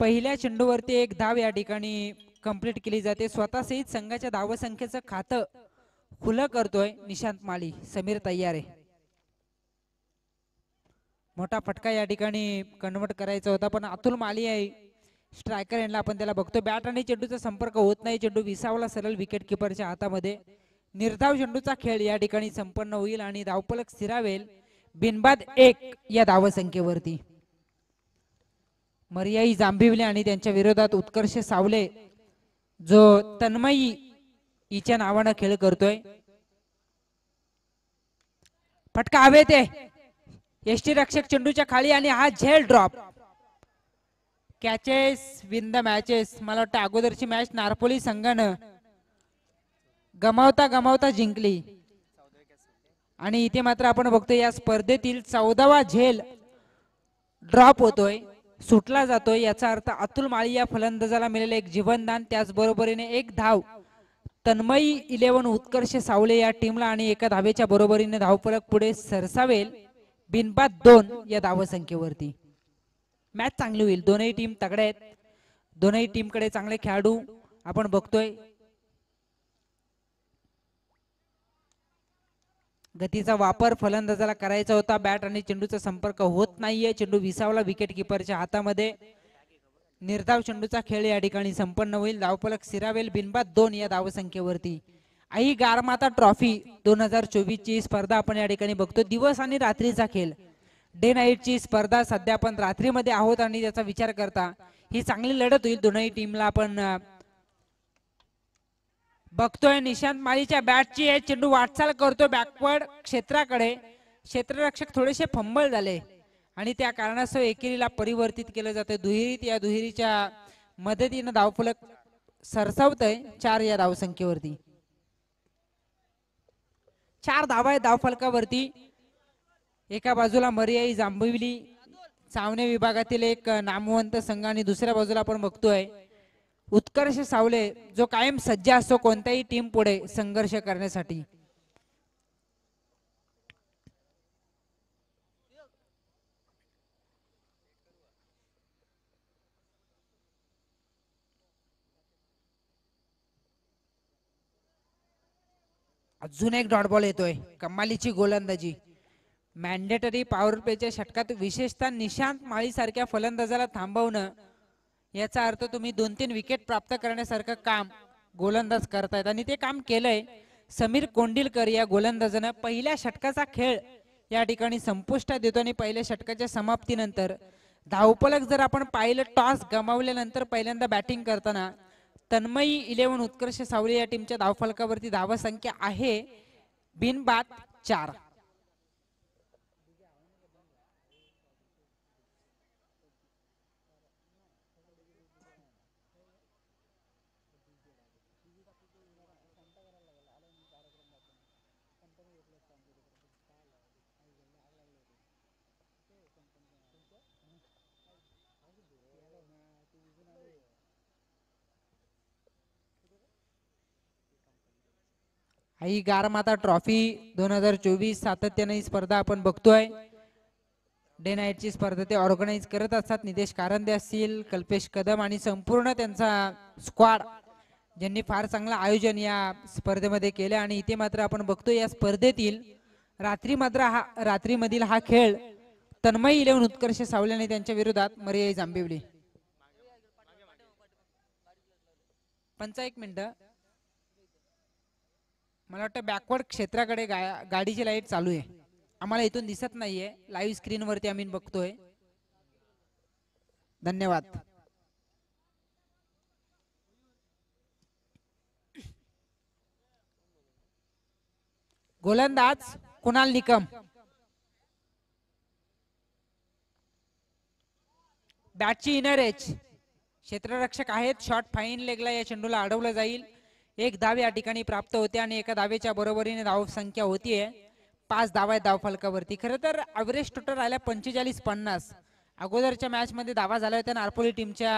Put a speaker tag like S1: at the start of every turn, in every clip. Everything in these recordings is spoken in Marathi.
S1: पहिल्या चेंडूवरती एक धाव या ठिकाणी कंप्लीट केली जाते. स्वतः सहित संघाच्या धावसंख्येचं खातं खुलं करतोय निशांत माळी. समीर तयार आहे. मोठा फटका या ठिकाणी कन्वर्ट करायचा होता पण अतुल माली आहे स्ट्रायकर यांना आपण त्याला बघतो. बॅट आणि चेंडूचा संपर्क होत नाही. चेंडू विसावला सरळ विकेट किपरच्या हातामध्ये. निर्धाव चेंडूचा खेळ या ठिकाणी संपन्न होईल आणि धावफलक स्थिरावेल बिनबाद 1 या धावसंख्येवरती. मर्याई जांभिवले आणि त्यांच्या विरोधात उत्कर्ष सावले जो तन्मयी हिच्या नावानं खेळ करतोय. फटका हवेत आहे. यष्टी रक्षक चेंडूच्या खाली आणि हा झेल drop. Catches win the matches. मला वाटतं अगोदरची मॅच नारपोली संघानं गमावता गमावता जिंकली आणि इथे मात्र आपण बघतोय या स्पर्धेतील 14वा झेल ड्रॉप होतोय, सुटला जातोय. याचा अर्थ अतुल माळी या फलंदाजाला मिळाले एक जीवनदान. त्याचबरोबरीने एक धाव तन्मयी 11 उत्कर्ष सावले या टीमला आणि एका धावेच्या बरोबरीने धावफलक पुढे सरसावेल बिनबाद 2 या धावसंख्येवरती. मॅच चांगली होईल. दोनही टीम तगड्या आहेत. दोनही टीम कडे चांगले खेळाडू आपण बघतोय. गतीचा वापर फलंदाजाला करायचा होता. बॅट आणि चेंडूचा संपर्क होत नाहीये. चेंडू विसावला विकेट किपरच्या हातामध्ये. निर्धाव चेंडूचा खेळ या ठिकाणी संपन्न होईल. धावफलक स्थिरावेल बिनबाद 2 या धावसंख्येवरती. आई गारमाता ट्रॉफी 2024 ची स्पर्धा आपण या ठिकाणी बघतो. दिवस आणि रात्रीचा खेळ, डे नाईट ची स्पर्धा. सध्या आपण रात्रीमध्ये आहोत आणि त्याचा विचार करता ही चांगली लढत होईल. दोनही टीमला आपण बघतोय. निशांत माळीच्या बॅटची आहे. चेंडू वाटचाल करतो बॅकवर्ड क्षेत्राकडे. क्षेत्ररक्षक थोडेसे फंबल झाले आणि त्या कारणास्तव एकेरीला परिवर्तित केलं जातं दुहेरीत. या दुहेरीच्या मदतीनं धावफलक सरसावतय 4 या धावसंख्येवरती. 4 धावा आहेत धावफलकावरती. एका बाजूला मर्याई जांभिवली सावने विभागातील एक नामवंत संघ आणि दुसऱ्या बाजूला आपण बघतोय उत्कर्ष सावले जो कायम सज्ज असतो कोणत्याही टीम पुढे संघर्ष करण्यासाठी. अजून एक डॉट बॉल येतोय. कमालीची गोलंदाजी. मॅन्डेटरी पॉवर प्लेच्या षटकात विशेषतः निशांत माळी सारख्या फलंदाजाला थांबवणं याचा अर्थ तुम्ही 2-3 विकेट प्राप्त करण्यासारखं काम गोलंदाज करतायत आणि ते काम केलंय समीर कोंडिलकर या गोलंदाजानं. पहिल्या षटकाचा खेळ या ठिकाणी संपुष्टात येतो आणि पहिल्या षटकाच्या समाप्तीनंतर धावफलक जर आपण पाहिलं टॉस गमावल्यानंतर पहिल्यांदा बॅटिंग करताना तन्मयी 11 उत्कर्ष सावली या टीमच्या धावफलकावरती धावसंख्या आहे बिनबाद 4. आई गारमाता ट्रॉफी 2024 सातत्याने ही स्पर्धा आपण बघतोय. डे नाईट ची स्पर्धा ते ऑर्गनाइज करत असतात. नितेश कारंदे असतील, कल्पेश कदम आणि संपूर्ण त्यांचा स्क्वॉड ज्यांनी फार चांगलं आयोजन या स्पर्धेमध्ये केलं. आणि इथे मात्र आपण बघतोय या स्पर्धेतील रात्रीमधील हा खेळ तन्मयी 11 उत्कर्ष सावल्याने त्यांच्या विरोधात मर्याई जांभिवली. पंचा 1 मिनिट. मला वाटतं बॅकवर्ड क्षेत्राकडे गाडीची लाईट चालू आहे. आम्हाला इथून दिसत नाहीये. लाईव्ह स्क्रीन वरती आम्ही बघतोय. धन्यवाद. गोलंदाज कुणाल निकम. बॅटची इनर एज. क्षेत्ररक्षक आहेत. शॉट फाईन लेगला या चेंडूला अडवलं जाईल. एक धाव या ठिकाणी प्राप्त होते आणि एका धावेच्या बरोबरीने धाव संख्या होतीये 5 धावा आहेत धावफलकावरती. खरं तर ॲव्हरेज टोटल राहिला 45-50. अगोदरच्या मॅच मध्ये धावा झाल्या होत्या नारपोली टीमच्या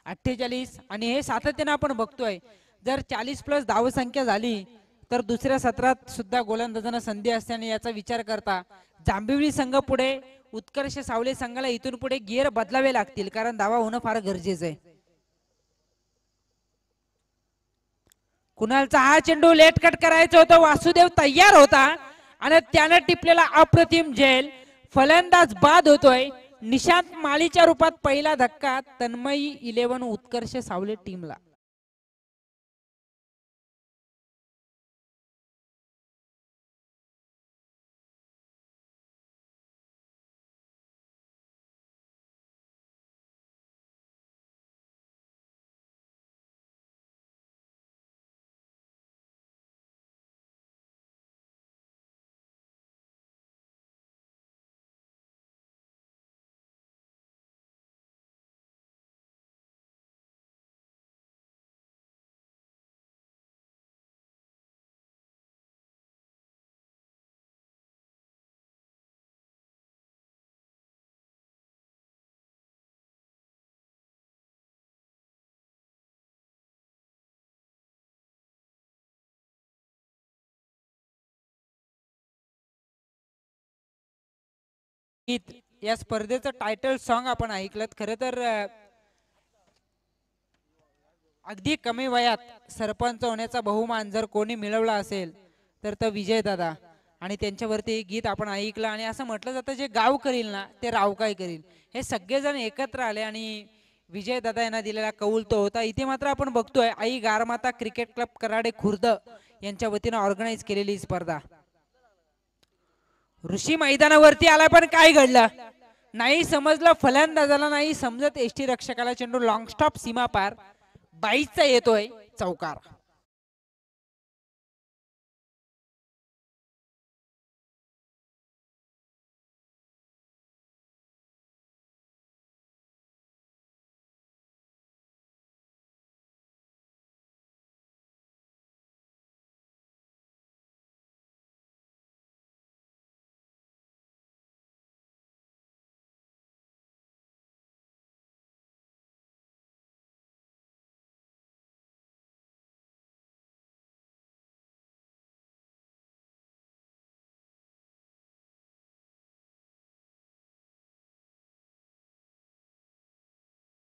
S1: 48 आणि हे सातत्याने आपण बघतोय जर 40+ धावसंख्या झाली तर दुसऱ्या सत्रात सुद्धा गोलंदाजांना संधी असते आणि याचा विचार करता जांभिवली संघ पुढे उत्कर्ष सावले संघाला इथून पुढे गिअर बदलावे लागतील, कारण धावा होणं फार गरजेचं आहे. कुणालचा हा चेंडू लेट कट करायचा होता, वासुदेव तयार होता आणि त्यानं टिपलेला अप्रतिम झेल. फलंदाज बाद होतोय. निशांत माळीच्या रूपात पहिला धक्का तन्मयी 11 उत्कर्ष सावले टीमला. या स्पर्धेचं टायटल सॉन्ग आपण ऐकलं. खरं तर अगदी कमी वयात सरपंच होण्याचा बहुमान जर कोणी मिळवला असेल तर तो विजय दादा, आणि त्यांच्यावरती गीत आपण ऐकलं. आणि असं म्हटलं जातं जे गाव करील ना ते राव काय करील. हे सगळेजण एकत्र आले आणि विजय दादा यांना दिलेला कौल तो होता. इथे मात्र आपण बघतोय आई गारमाता क्रिकेट क्लब कराडे खुर्द यांच्या वतीनं ऑर्गनाईज केलेली स्पर्धा. ऋषी मैदानावरती आला पण काय घडलं नाही समजलं. फलंदाजाला नाही समजत. एसटी रक्षकाला चेंडू लॉंग स्टॉप सीमा पार 22चा येतोय चौकार.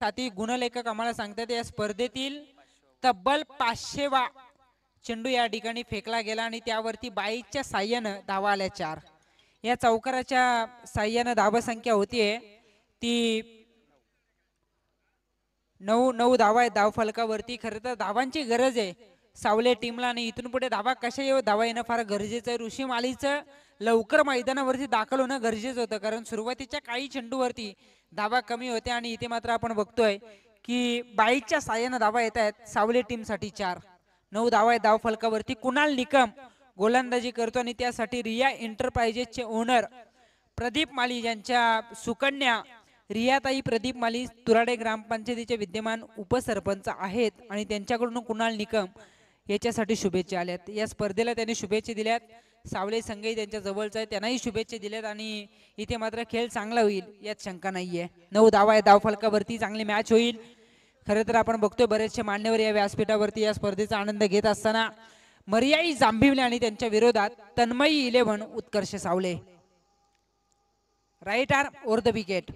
S1: साथी गुणलेखक आम्हाला सांगतात या स्पर्धेतील तब्बल 500वा चेंडू या ठिकाणी फेकला गेला आणि त्यावरती 22च्या साह्यानं धावा आल्या 4. या चौकाराच्या साह्यानं धावा संख्या होतीये ती 9 धावा आहे धाव फलकावरती. खरं तर धावांची गरज आहे सावले टीमला आणि इथून पुढे धावा कशा येऊ धावा येणं फार गरजेचं आहे. ऋषी मालीचं लवकर मैदानावरती दाखल होणं गरजेचं होतं, कारण सुरुवातीच्या काही चेंडूवरती धावा कमी होत्या आणि इथे मात्र आपण बघतोय की 22च्या साह्यानं धावा येत आहेत सावले टीम साठी 4. 9 धावा आहेत धाव फलकावरती. कुणाल निकम गोलंदाजी करतो आणि त्यासाठी रिया एंटरप्राइजेसचे ओनर प्रदीप माली यांच्या सुकन्या रियाताई प्रदीप माली तुराडे ग्रामपंचायतीचे विद्यमान उपसरपंच आहेत आणि त्यांच्याकडून कुणाल निकम याच्यासाठी शुभेच्छा आल्यात. या स्पर्धेला त्यांनी शुभेच्छा दिल्यात. सावले संघही त्यांच्या जवळचा आहे, त्यांनाही शुभेच्छा दिल्यात आणि इथे मात्र खेळ चांगला होईल यात शंका नाहीये. 9 धावा आहे धाव फलकावरती, चांगली मॅच होईल. खरं तर आपण बघतोय बरेचसे मान्यवर या व्यासपीठावरती या स्पर्धेचा आनंद घेत असताना मर्याई जांभिवले आणि त्यांच्या विरोधात Tanmayi 11 Utkarsh Savale. Right arm over the wicket.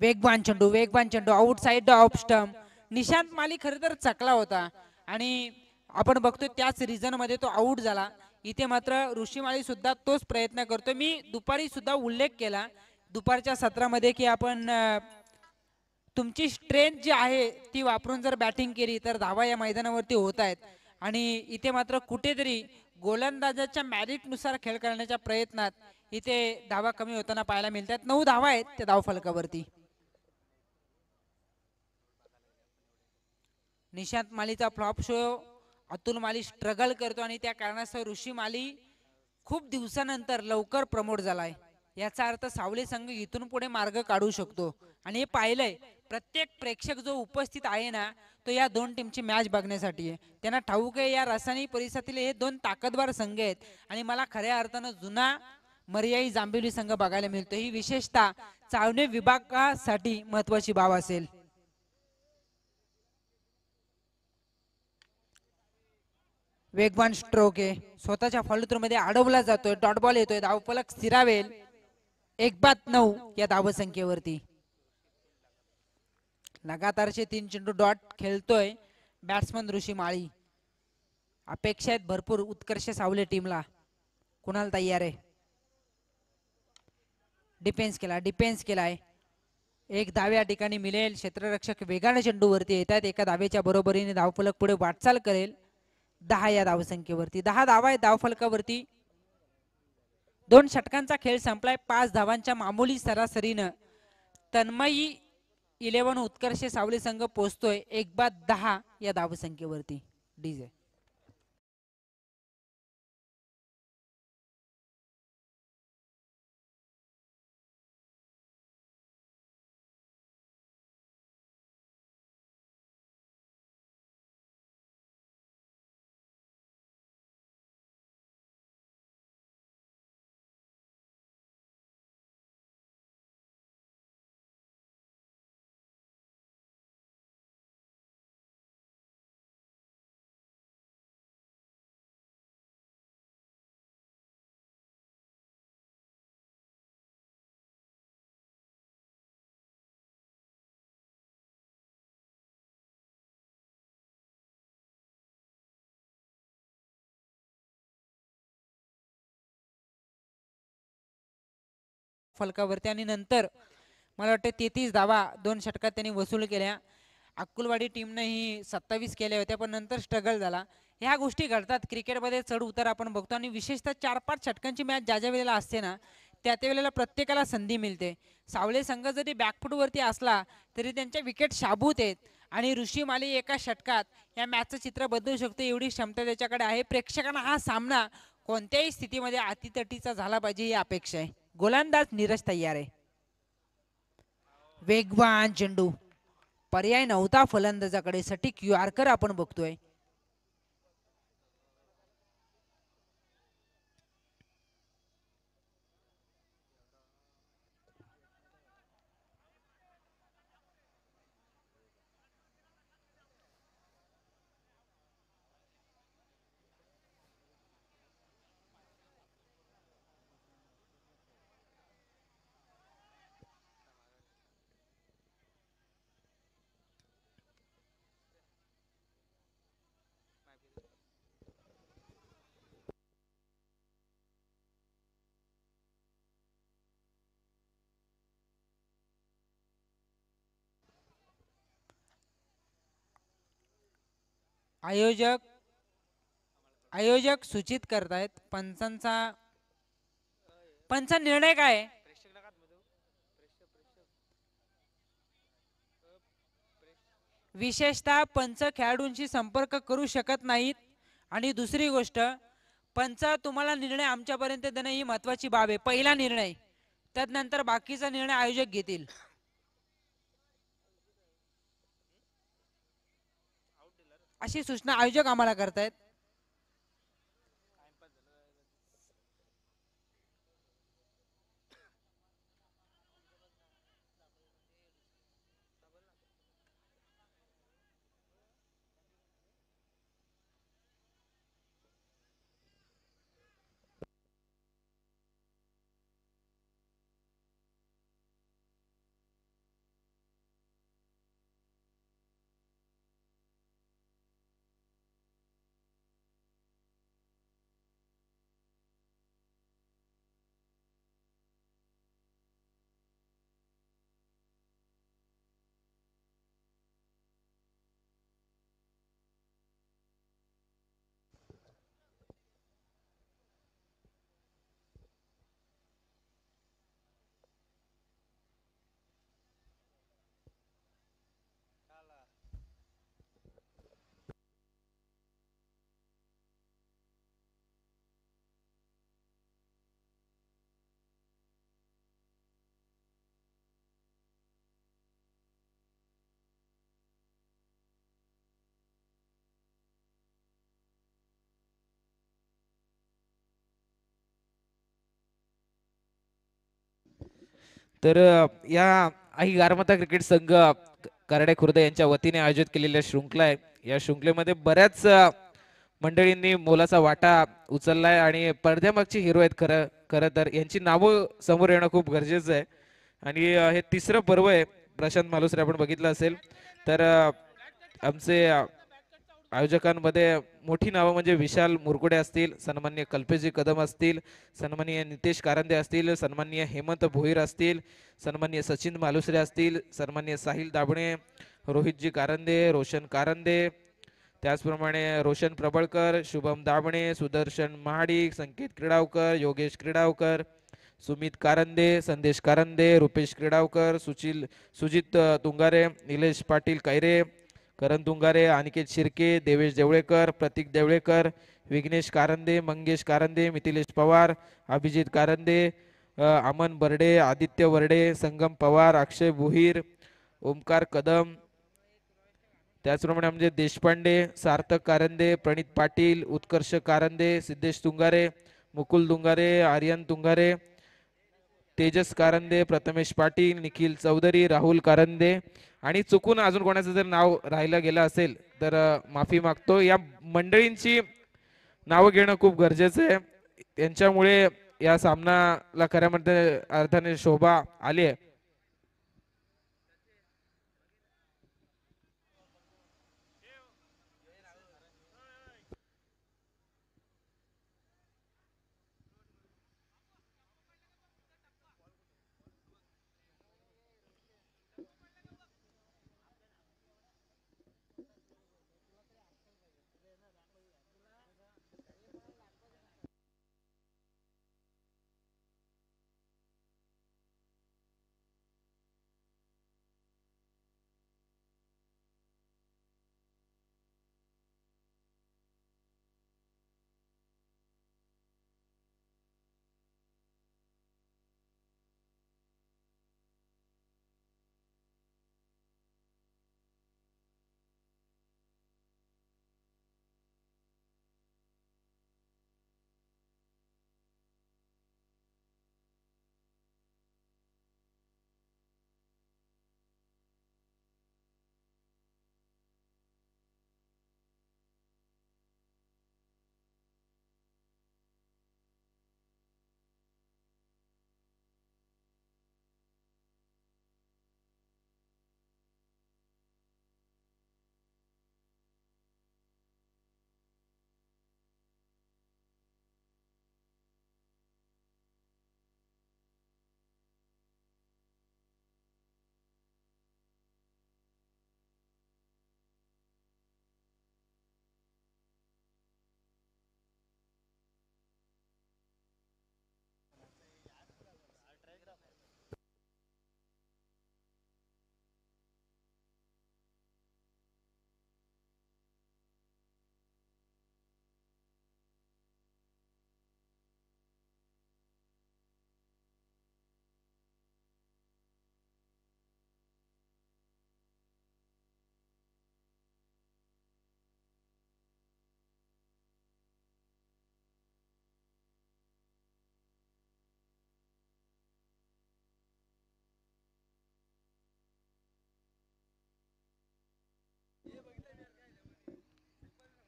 S1: वेगवान चेंडू outside the off stump. Nishant Mali खरं तर चकला होता आणि आपण बघतोय त्याच रिझन मध्ये तो आउट झाला. इथे मात्र ऋषी माली सुद्धा तोच प्रयत्न करतोय. मी दुपारी सुद्धा उल्लेख केला दुपारच्या सत्रामध्ये की आपण तुमची स्ट्रेंथ जी आहे ती वापरून जर बॅटिंग केली तर धावा या मैदानावरती होत आहेत आणि इथे मात्र कुठेतरी गोलंदाजाच्या मॅरिट नुसार खेळ करण्याच्या प्रयत्नात इथे धावा कमी होताना पाहायला मिळतात. 9 धावा आहेत त्या धाव फलकावरती. निशांत मालीचा flop show. Atul Mali struggle करतो आणि त्या कारणास्तव ऋषी माली खूप दिवसानंतर लवकर प्रमोट झालाय. याचा अर्थ सावले संघ इथून पुढे मार्ग काढू शकतो आणि हे पाहिलंय प्रत्येक प्रेक्षक जो उपस्थित आहे ना तो या दोन टीमची मॅच बघण्यासाठी आहे. त्यांना ठाऊक आहे या रासायनिक परिसरातील हे दोन ताकदवार संघ आहेत आणि मला खऱ्या अर्थानं जुना मर्याई जांभिवली संघ बघायला मिळतो. ही विशेषतः चावणे विभागासाठी महत्वाची बाब असेल. वेगवान स्ट्रोक आहे. स्वतःच्या फॉलोथ्रू मध्ये अडवला जातोय. डॉट बॉल येतोय. धावफलक स्थिरावेल 1-9 या धावसंख्येवरती. लगातारचे 3 चेंडू डॉट खेळतोय बॅट्समन ऋषी माळी. अपेक्षा आहेत भरपूर उत्कर्ष सावले टीमला. कुणाल तयार आहे. डिफेन्स केलाय. एक धाव या ठिकाणी मिळेल. क्षेत्ररक्षक वेगाने चेंडूवरती येतात. एका धावेच्या बरोबरीने धावफलक पुढे वाटचाल करेल 10 या धावसंख्येवरती. 10 धावा आहेत धावफलकावरती. 2 षटकांचा खेळ संपलाय. 5 धावांच्या मामूली सरासरीनं तन्मयी 11 उत्कर्ष सावली संघ पोहोचतोय 1-10 या धावसंख्येवरती. डीजे फलकावरती आणि नंतर मला वाटतं 33 धावा 2 षटकात त्यांनी वसूल केल्या. अक्कुलवाडी टीमने ही 27 केल्या होत्या पण नंतर स्ट्रगल झाला. ह्या गोष्टी घडतात क्रिकेटमध्ये. चढ उतार आपण बघतो आणि विशेषतः 4-5 षटकांची मॅच ज्या ज्या वेळेला असते ना त्या त्या वेळेला प्रत्येकाला संधी मिळते. सावळे संघ जरी बॅकफुटवरती असला तरी त्यांच्या विकेट शाबूत आहेत आणि ऋषी माली एका षटकात या मॅचचं चित्र बदलू शकतो एवढी क्षमता त्याच्याकडे आहे. प्रेक्षकांना हा सामना कोणत्याही स्थितीमध्ये अतितटीचा झाला पाहिजे ही अपेक्षा आहे. गोलंदाज नीरज तयार आहे. वेगवान चेंडू. पर्याय नव्हता फलंदाजाकडे. सटीक यॉर्कर आपण बघतोय. आयोजक सूचित करतायत पंचा निर्णय काय. विशेषतः पंच खेळाडूंशी संपर्क करू शकत नाहीत आणि दुसरी गोष्ट पंच तुम्हाला निर्णय आमच्यापर्यंत देणं ही महत्वाची बाब आहे. पहिला निर्णय त्यानंतर बाकीचा निर्णय आयोजक घेतील. अशी सूचना आयोजक आम्हाला करतायत.
S2: तर या आई गारमाता क्रिकेट संघ कराडे खुर्द यांच्या वतीने आयोजित केलेल्या शृंखला आहे. या शृंखलेमध्ये बऱ्याच मंडळींनी मोलाचा वाटा उचललाय आणि पडद्यामागची हिरो आहेत खरं खरं तर यांची नावं समोर येणं खूप गरजेचं आहे. आणि हे तिसरं पर्व आहे. प्रशांत मालुसरे आपण बघितलं असेल तर आमचे आयोजकांमध्ये मोठी नावं म्हणजे विशाल मुरकुडे असतील, सन्माननीय कल्पेशजी कदम असतील, सन्माननीय नितेश कारंदे असतील, सन्माननीय हेमंत भोईर असतील, सन्माननीय सचिन मालुसरे असतील, सन्माननीय साहिल दाभणे, रोहितजी कारंदे, रोशन कारंदे, त्याचप्रमाणे रोशन प्रबळकर, शुभम दाभणे, सुदर्शन महाडिक, संकेत क्रीडावकर, योगेश क्रीडावकर, सुमित कारंदे, संदेश कारंदे, रुपेश क्रीडावकर, सुजित तुंगारे, निलेश पाटील कैरे, करण तुंगारे, अनिकेत शिर्के, देवेश देवळेकर, प्रतीक देवळेकर, विघ्नेश कारंदे, मंगेश कारंदे, मिथिलेश पवार, अभिजित कारंदे, अमन बर्डे, आदित्य वर्डे, संगम पवार, अक्षय भोईर, ओमकार कदम, त्याचप्रमाणे म्हणजे देशपांडे, सार्थक कारंदे, प्रणित पाटील, उत्कर्ष कारंदे, सिद्धेश तुंगारे, मुकुल तुंगारे, आर्यन तुंगारे, तेजस कारंदे, प्रथमेश पाटील, निखिल चौधरी, राहुल कारंदे आणि चुकून अजून कोणाचं जर नाव राहिलं गेलं असेल तर माफी मागतो. या मंडळींची नावं घेणं खूप गरजेचं आहे. त्यांच्यामुळे या सामनाला खऱ्या अर्थाने शोभा आली आहे.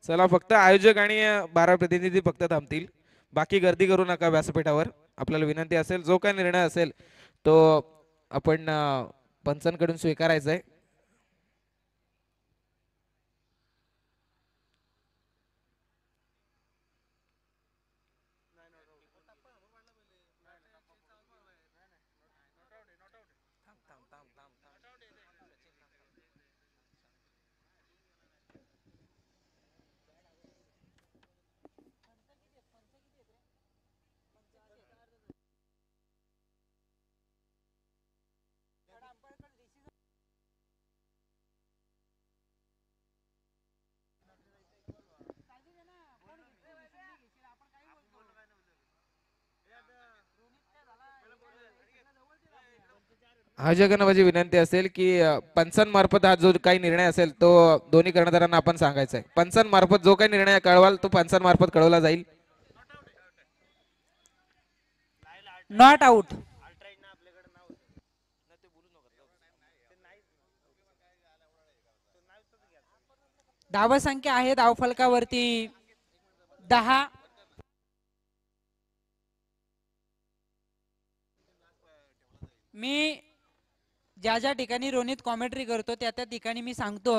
S2: चला फक्त आयोजक आणि 12 प्रतिनिधी फक्त थांबतील. बाकी गर्दी करू नका व्यासपीठावर. आपल्याला विनंती असेल जो काही निर्णय असेल तो आपण पंचांकडून स्वीकारायचा आहे. आयोजकांना माझी विनंती असेल की पंचांमार्फत हा जो काही निर्णय असेल तो दोन्ही कर्णधारांना आपण सांगायचा आहे. पंचांमार्फत जो काही निर्णय कळवाल तो पंचांमार्फत कळवला जाईल.
S1: Not out. धावसंख्या आहे धावफलकावरती 10. मी ज्या ज्या ठिकाणी रोनित कॉमेंट्री करतो त्या त्या ठिकाणी मी सांगतो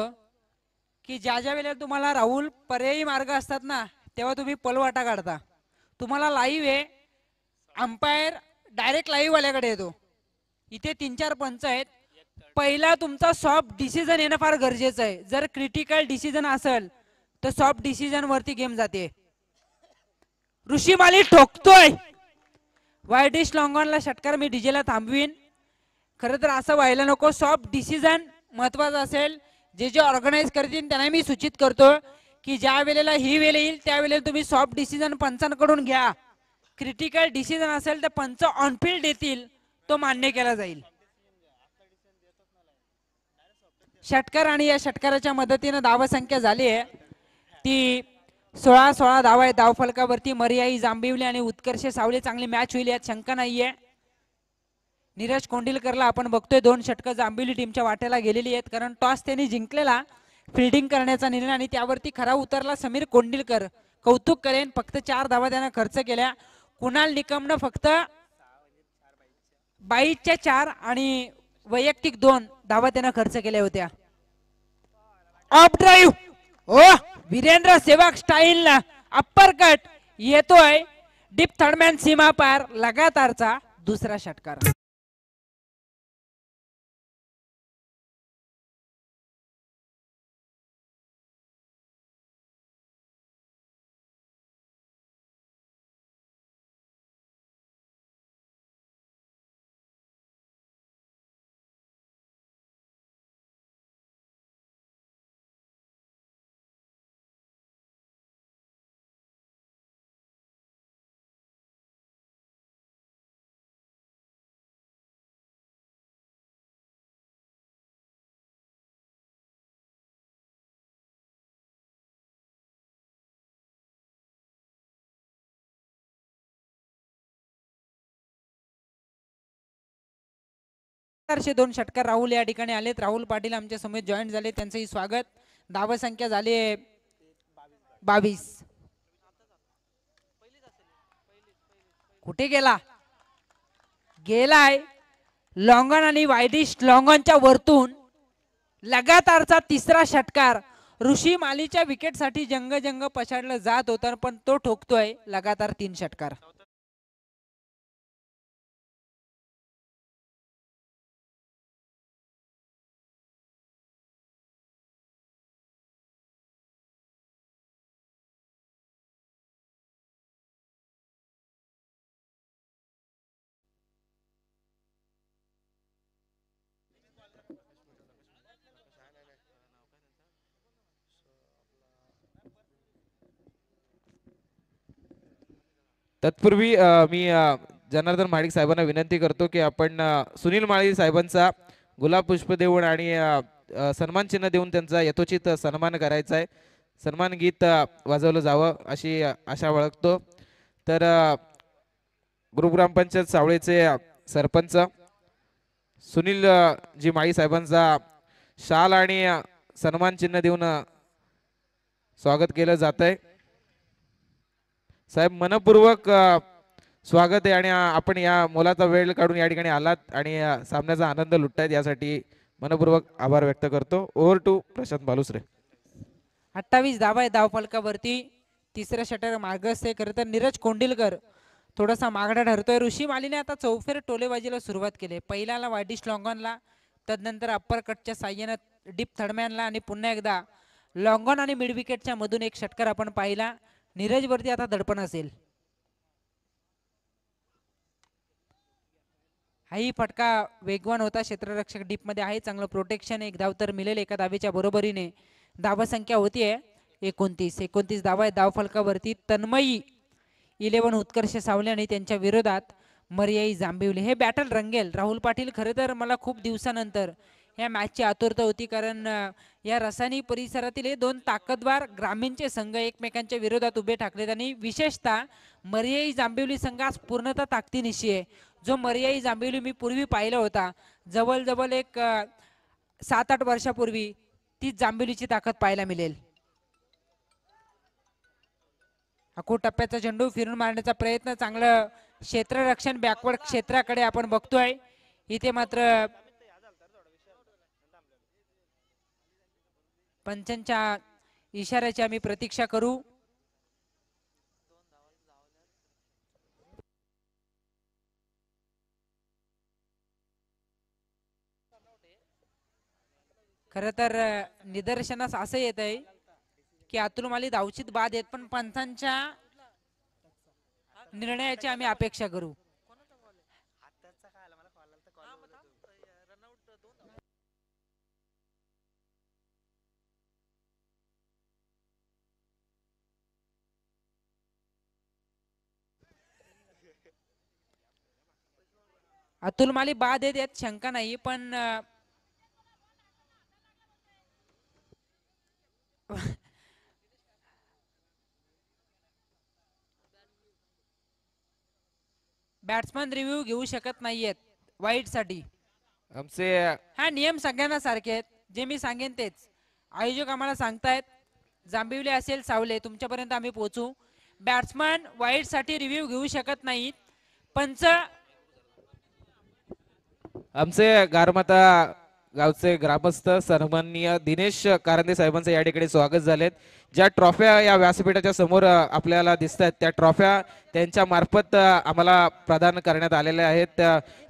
S1: की ज्या ज्या वेळेला तुम्हाला राहुल पर्यायी मार्ग असतात ना तेव्हा तुम्ही पलवाटा काढता. तुम्हाला लाईव्ह आहे, अंपायर डायरेक्ट लाईव्ह वाल्याकडे येतो. इथे 3-4 पंच आहेत. पहिला तुमचा सॉफ्ट डिसिजन येणं फार गरजेचं आहे. जर क्रिटिकल डिसिजन असेल तर सॉफ्ट डिसिजन वरती गेम जाते. ऋषी माली ठोकतोय. वायडिश लॉंगॉनला षटकार. मी डीजेला थांबवीन. खरं तर असं व्हायला नको. सॉफ्ट डिसिजन महत्वाचं असेल. जे जे ऑर्गनाईज करतील त्यांना मी सूचित करतो की ज्या वेळेला ही वेळ येईल त्यावेळेला तुम्ही सॉफ्ट डिसिजन पंचांकडून घ्या. क्रिटिकल डिसिजन असेल तर पंच ऑनफिल्ड देतील, तो मान्य केला जाईल. षटकार आणि या षटकाराच्या मदतीने धावसंख्या झाली आहे ती 16 धावा आहे. धावफलकावरती मर्याई जांभिवली आणि उत्कर्ष सावले. चांगली मॅच होईल यात शंका नाहीये. नीरज कोंडिलकरला आपण बघतोय 2 षटकं जांभिवली टीमच्या वाट्याला गेलेली आहेत कारण टॉस त्यांनी जिंकलेला फिल्डिंग करण्याचा निर्णय आणि त्यावरती खरा उतरला समीर कोंडिलकर. कौतुक करेन. फक्त 4 धावा त्यानं खर्च केल्या. कुणाल निकमनं फक्त 22च्या 4 आणि वैयक्तिक 2 धावा त्यानं खर्च केल्या होत्या. ऑफ ड्राईव्ह ओ वीरेंद्र सेवक स्टाईल अप्पर कट येतोय. डीप थर्डमॅन सीमा पार. लगातारचा दुसरा षटकार. दोन षटकार राहुल या ठिकाणी आलेत. राहुल पाटील आमच्या समेत जॉईन झाले. त्यांचंही स्वागत. धाव संख्या झाली 22. कुठे गेला गेलाय लॉंगन आणि वायडिश लॉंगनच्या वरतून लगातारचा तिसरा षटकार. ऋषी मालीच्या विकेट साठी जंग जंग पछाडलं जात होतं पण तो ठोकतोय लगातार 3 षटकार.
S2: तत्पूर्वी मी जनार्दन महाडिक साहेबांना विनंती करतो की आपण सुनील माळी साहेबांचा गुलाब पुष्प देऊन आणि सन्मान चिन्ह देऊन त्यांचा यथोचित सन्मान करायचा आहे. सन्मान गीत वाजवलं जावं अशी आशा बाळगतो. तर ग्रुप ग्रामपंचायत सावळेचे सरपंच सुनील जी माळी साहेबांचा शाल आणि सन्मान चिन्ह देऊन स्वागत केलं जात आहे. साहेब मनपूर्वक स्वागत आहे आणि आपण या मोलाचा वेळ काढून या ठिकाणी आलात आणि सामन्याचा आनंद लुटतायत यासाठी मनपूर्वक आभार व्यक्त करतो. Over to Prashant बालुसरे.
S1: 28 धावा आहे धावफलकावरती. तिसऱ्या षटकार मार्गस्थ आहे. खरं तर नीरज कोंडिलकर थोडासा मागडा ठरतोय. ऋषी मालीने आता चौफेर टोलेबाजीला सुरुवात केली. पहिल्याला वायडिश लॉंगॉनला, तदनंतर अप्पर कटच्या साह्यानं डीप थर्डमॅनला आणि पुन्हा एकदा लॉंगॉन आणि मिड विकेटच्या मधून एक षटकार आपण पाहिला. नीरज वरती आता दडपण असेल. हाही फटका वेगवान होता. क्षेत्ररक्षक डीप मध्ये आहे. चांगलं प्रोटेक्शन. एक धाव तर मिळेल एका धावेच्या बरोबरीने. धावा संख्या होतीये 29 धावा आहे धावफलकावरती. तन्मयी 11 उत्कर्ष सावले आणि त्यांच्या विरोधात मर्याई जांभिवली. हे बॅटल रंगेल. राहुल पाटील खरं तर मला खूप दिवसानंतर या मॅचची आतुरता होती कारण या रसानी परिसरातील हे 2 ताकदवार ग्रामीणचे संघ एकमेकांच्या विरोधात उभे ठाकलेत आणि विशेषतः मर्याई जांभिवली संघ आज पूर्णतः ताकदीनिशी आहे. जो मर्याई जांभिवली मी पूर्वी पाहिला होता जवळ एक 7-8 वर्षापूर्वी तीच जांभिवलीची ताकद पाहायला मिळेल. अकू टप्प्याचा चेंडू फिरून मारण्याचा प्रयत्न, चांगलं क्षेत्ररक्षण बॅकवर्ड क्षेत्राकडे आपण बघतोय. इथे मात्र पंचांच्या इशाऱ्याची आम्ही प्रतीक्षा करू. खर तर निदर्शनास असं येत आहे की अतुल माली धावचित बाद आहेत, पण पंचांच्या निर्णयाची आम्ही अपेक्षा करू. अतुल माली बाद आहेत यात शंका नाही, पण बॅट्समन रिव्ह्यू घेऊ शकत नाहीयेत वाईट साठी.
S2: आमचे
S1: हा नियम सगळ्यांना सारखे आहेत, जे मी सांगेन तेच. आयोजक आम्हाला सांगतायत जांभिवली असेल सावले तुमच्यापर्यंत आम्ही पोहोचू. बॅट्समन वाईट साठी रिव्ह्यू घेऊ शकत नाहीत. पंच
S2: आमचे गारमाता गावचे ग्रामस्थ सन्माननीय दिनेश कारंदे साहेबांचं या ठिकाणी स्वागत झालेत. ज्या ट्रॉफ्या या व्यासपीठाच्या समोर आपल्याला दिसत आहेत त्या ट्रॉफ्या त्यांच्या मार्फत आम्हाला प्रदान करण्यात आलेल्या आहेत.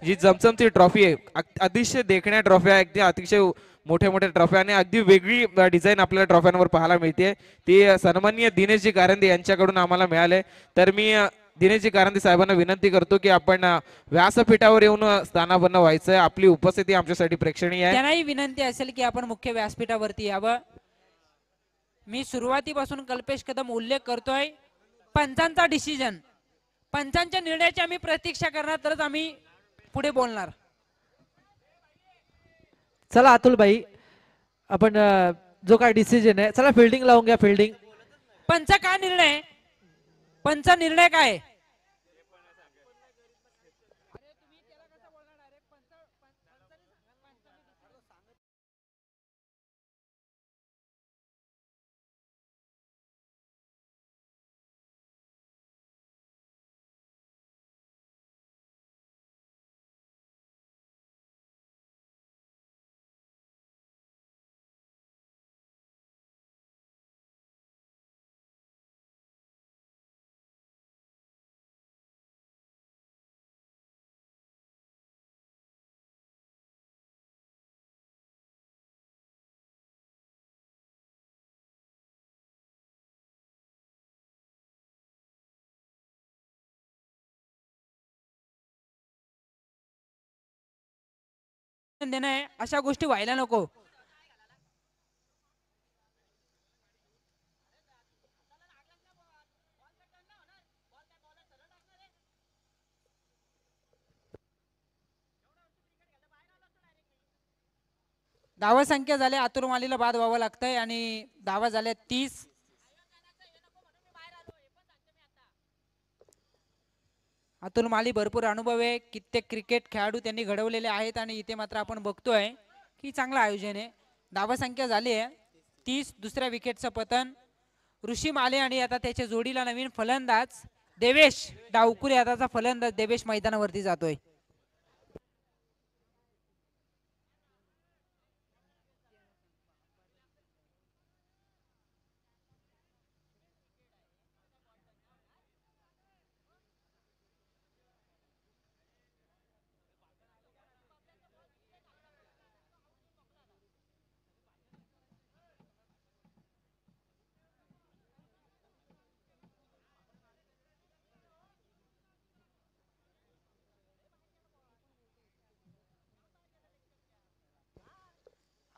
S2: जी चमचमती ट्रॉफी आहे, अतिशय देखण्या ट्रॉफ्या, अगदी अतिशय मोठ्या मोठ्या ट्रॉफ्या आणि अगदी वेगळी डिझाईन आपल्याला ट्रॉफ्यांवर पाहायला मिळते. ती सन्माननीय दिनेशजी कारंदे यांच्याकडून आम्हाला मिळाले. तर मी दिनेशजी कारंदे साहेबांना विनंती करतो की आपण व्यासपीठावर येऊन स्थानापन्न व्हायचंय. आपली उपस्थिती आमच्यासाठी प्रेक्षणीय आहे.
S1: त्यांनाही विनंती असेल की आपण मुख्य व्यासपीठावरती यावं. मी सुरुवातीपासून कल्पेश कदम उल्लेख करतोय, पंचांचा डिसिजन, पंचांच्या निर्णयाची आम्ही प्रतीक्षा करणार, तरच आम्ही पुढे बोलणार.
S3: चला अतुल भाई, आपण जो काय डिसिजन आहे, चला फिल्डिंग लावून घ्या. फिल्डिंग
S1: पंच काय निर्णय, पंच निर्णय काय? देणं अशा गोष्टी व्हायला नको. धावा संख्या झाले, अतुल मालीला बाद व्हावं लागतंय आणि धावा झाल्या 30. अतुल माली भरपूर अनुभव आहे, कित्येक क्रिकेट खेळाडू त्यांनी घडवलेले आहेत आणि इथे मात्र आपण बघतोय की चांगलं आयोजन आहे. धावा संख्या झाली आहे 30. दुसऱ्या विकेटचं पतन ऋषी माले आणि आता त्याच्या जोडीला नवीन फलंदाज देवेश डावकुरे. आताचा फलंदाज देवेश मैदानावरती जातोय.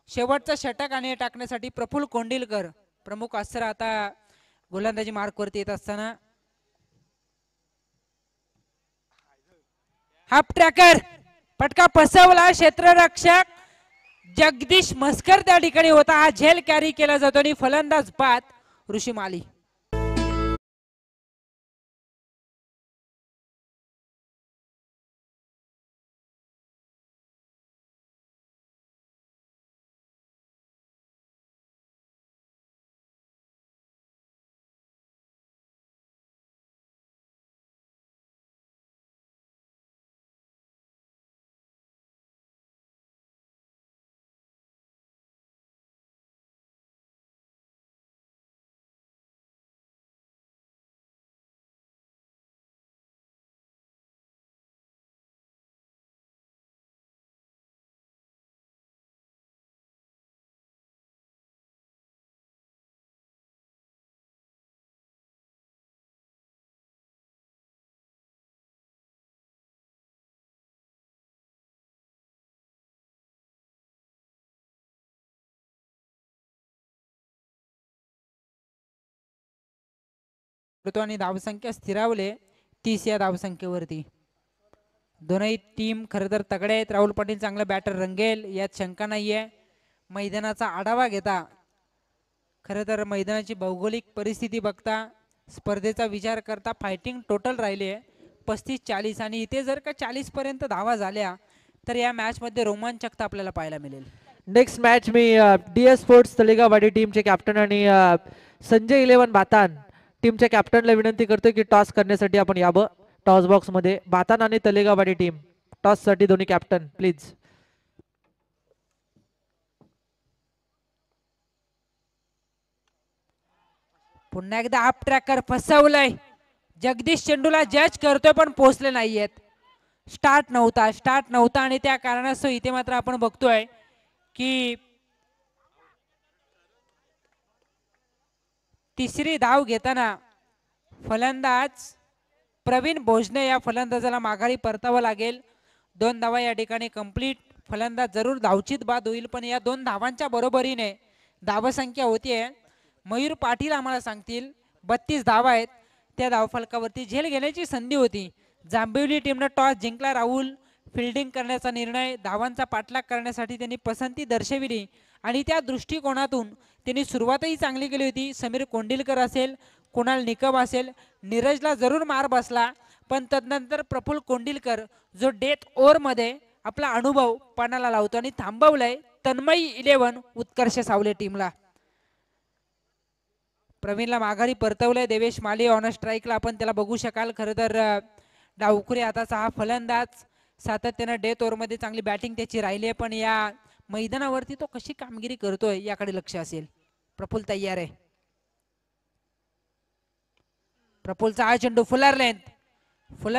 S1: शेवटचा षटक आणि टाकण्यासाठी प्रफुल्ल कोंडिलकर प्रमुख अस्त्र आता गोलंदाजी मार्क वरती येत असताना हाफ ट्रॅकर फटका फसवला. क्षेत्ररक्षक जगदीश मस्कर त्या ठिकाणी होता. हा झेल कॅरी केला जातो आणि फलंदाज बाद ऋषी माली. करतो आणि धावसंख्या स्थिरावले 30 या धावसंख्येवरती. दोनही टीम खरं तर तगडे आहेत. राहुल पाटील चांगला बॅटर रंगेल यात शंका नाहीये. मैदानाचा आढावा घेता खरं तर मैदानाची भौगोलिक परिस्थिती बघता स्पर्धेचा विचार करता फायटिंग टोटल राहिली आहे 35-40 आणि इथे जर का 40 पर्यंत धावा झाल्या तर या मॅच मध्ये रोमांचकता आपल्याला पाहायला मिळेल.
S3: नेक्स्ट मॅच मी DS स्पोर्ट्स तळेगाववाडी टीमचे कॅप्टन आणि संजय 11 बातान टीमच्या कॅप्टनला विनंती करतोय की टॉस करण्यासाठी आपण यावं. टॉस बॉक्स मध्ये बातान आणि तळेगाववाडी टीम टॉस साठी दोन्ही कॅप्टन प्लीज.
S1: पुन्हा एकदा अप ट्रॅकर फसवलंय. जगदीश चेंडूला जज करतोय पण पोहोचले नाहीयेत. स्टार्ट नव्हता आणि त्या कारणास्तव इथे मात्र आपण बघतोय की तिसरी धाव घेताना फलंदाज प्रवीण भोजने या फलंदाजाला माघारी परतावं लागेल. 2 धावा या ठिकाणी कंप्लीट. फलंदाज जरूर धावचित बाद होईल पण या 2 धावांच्या बरोबरीने धावसंख्या होतीये. मयूर पाटील आम्हाला सांगतील 32 धावा आहेत. त्या धावफलकावरती झेल घेण्याची संधी होती. जांभिवली टीमने टॉस जिंकला. राहुल फिल्डिंग करण्याचा निर्णय धावांचा पाठलाग करण्यासाठी त्यांनी पसंती दर्शविली आणि त्या दृष्टिकोनातून त्यांनी सुरुवातही चांगली केली होती. समीर कोंडिलकर असेल, कुणाल निकम असेल, नीरजला जरूर मार बसला पण तदनंतर प्रफुल्ल कोंडिलकर जो डेथ ओव्हर मध्ये आपला अनुभव पणाला लावतो आणि थांबवलंय तन्मयी 11 उत्कर्ष सावले टीमला. प्रवीणला माघारी परतवलंय. देवेश माली ऑन स्ट्राईकला आपण त्याला बघू शकाल. खरं तर डावखुरी हाताचा हा फलंदाज सातत्याने डेथ ओव्हर मध्ये चांगली बॅटिंग त्याची राहिली आहे पण या मैदानावरती तो कशी कामगिरी करतोय याकडे लक्ष असेल. प्रफुल्ल तयार आहे. प्रफुल्लचा हा चेंडू फुलर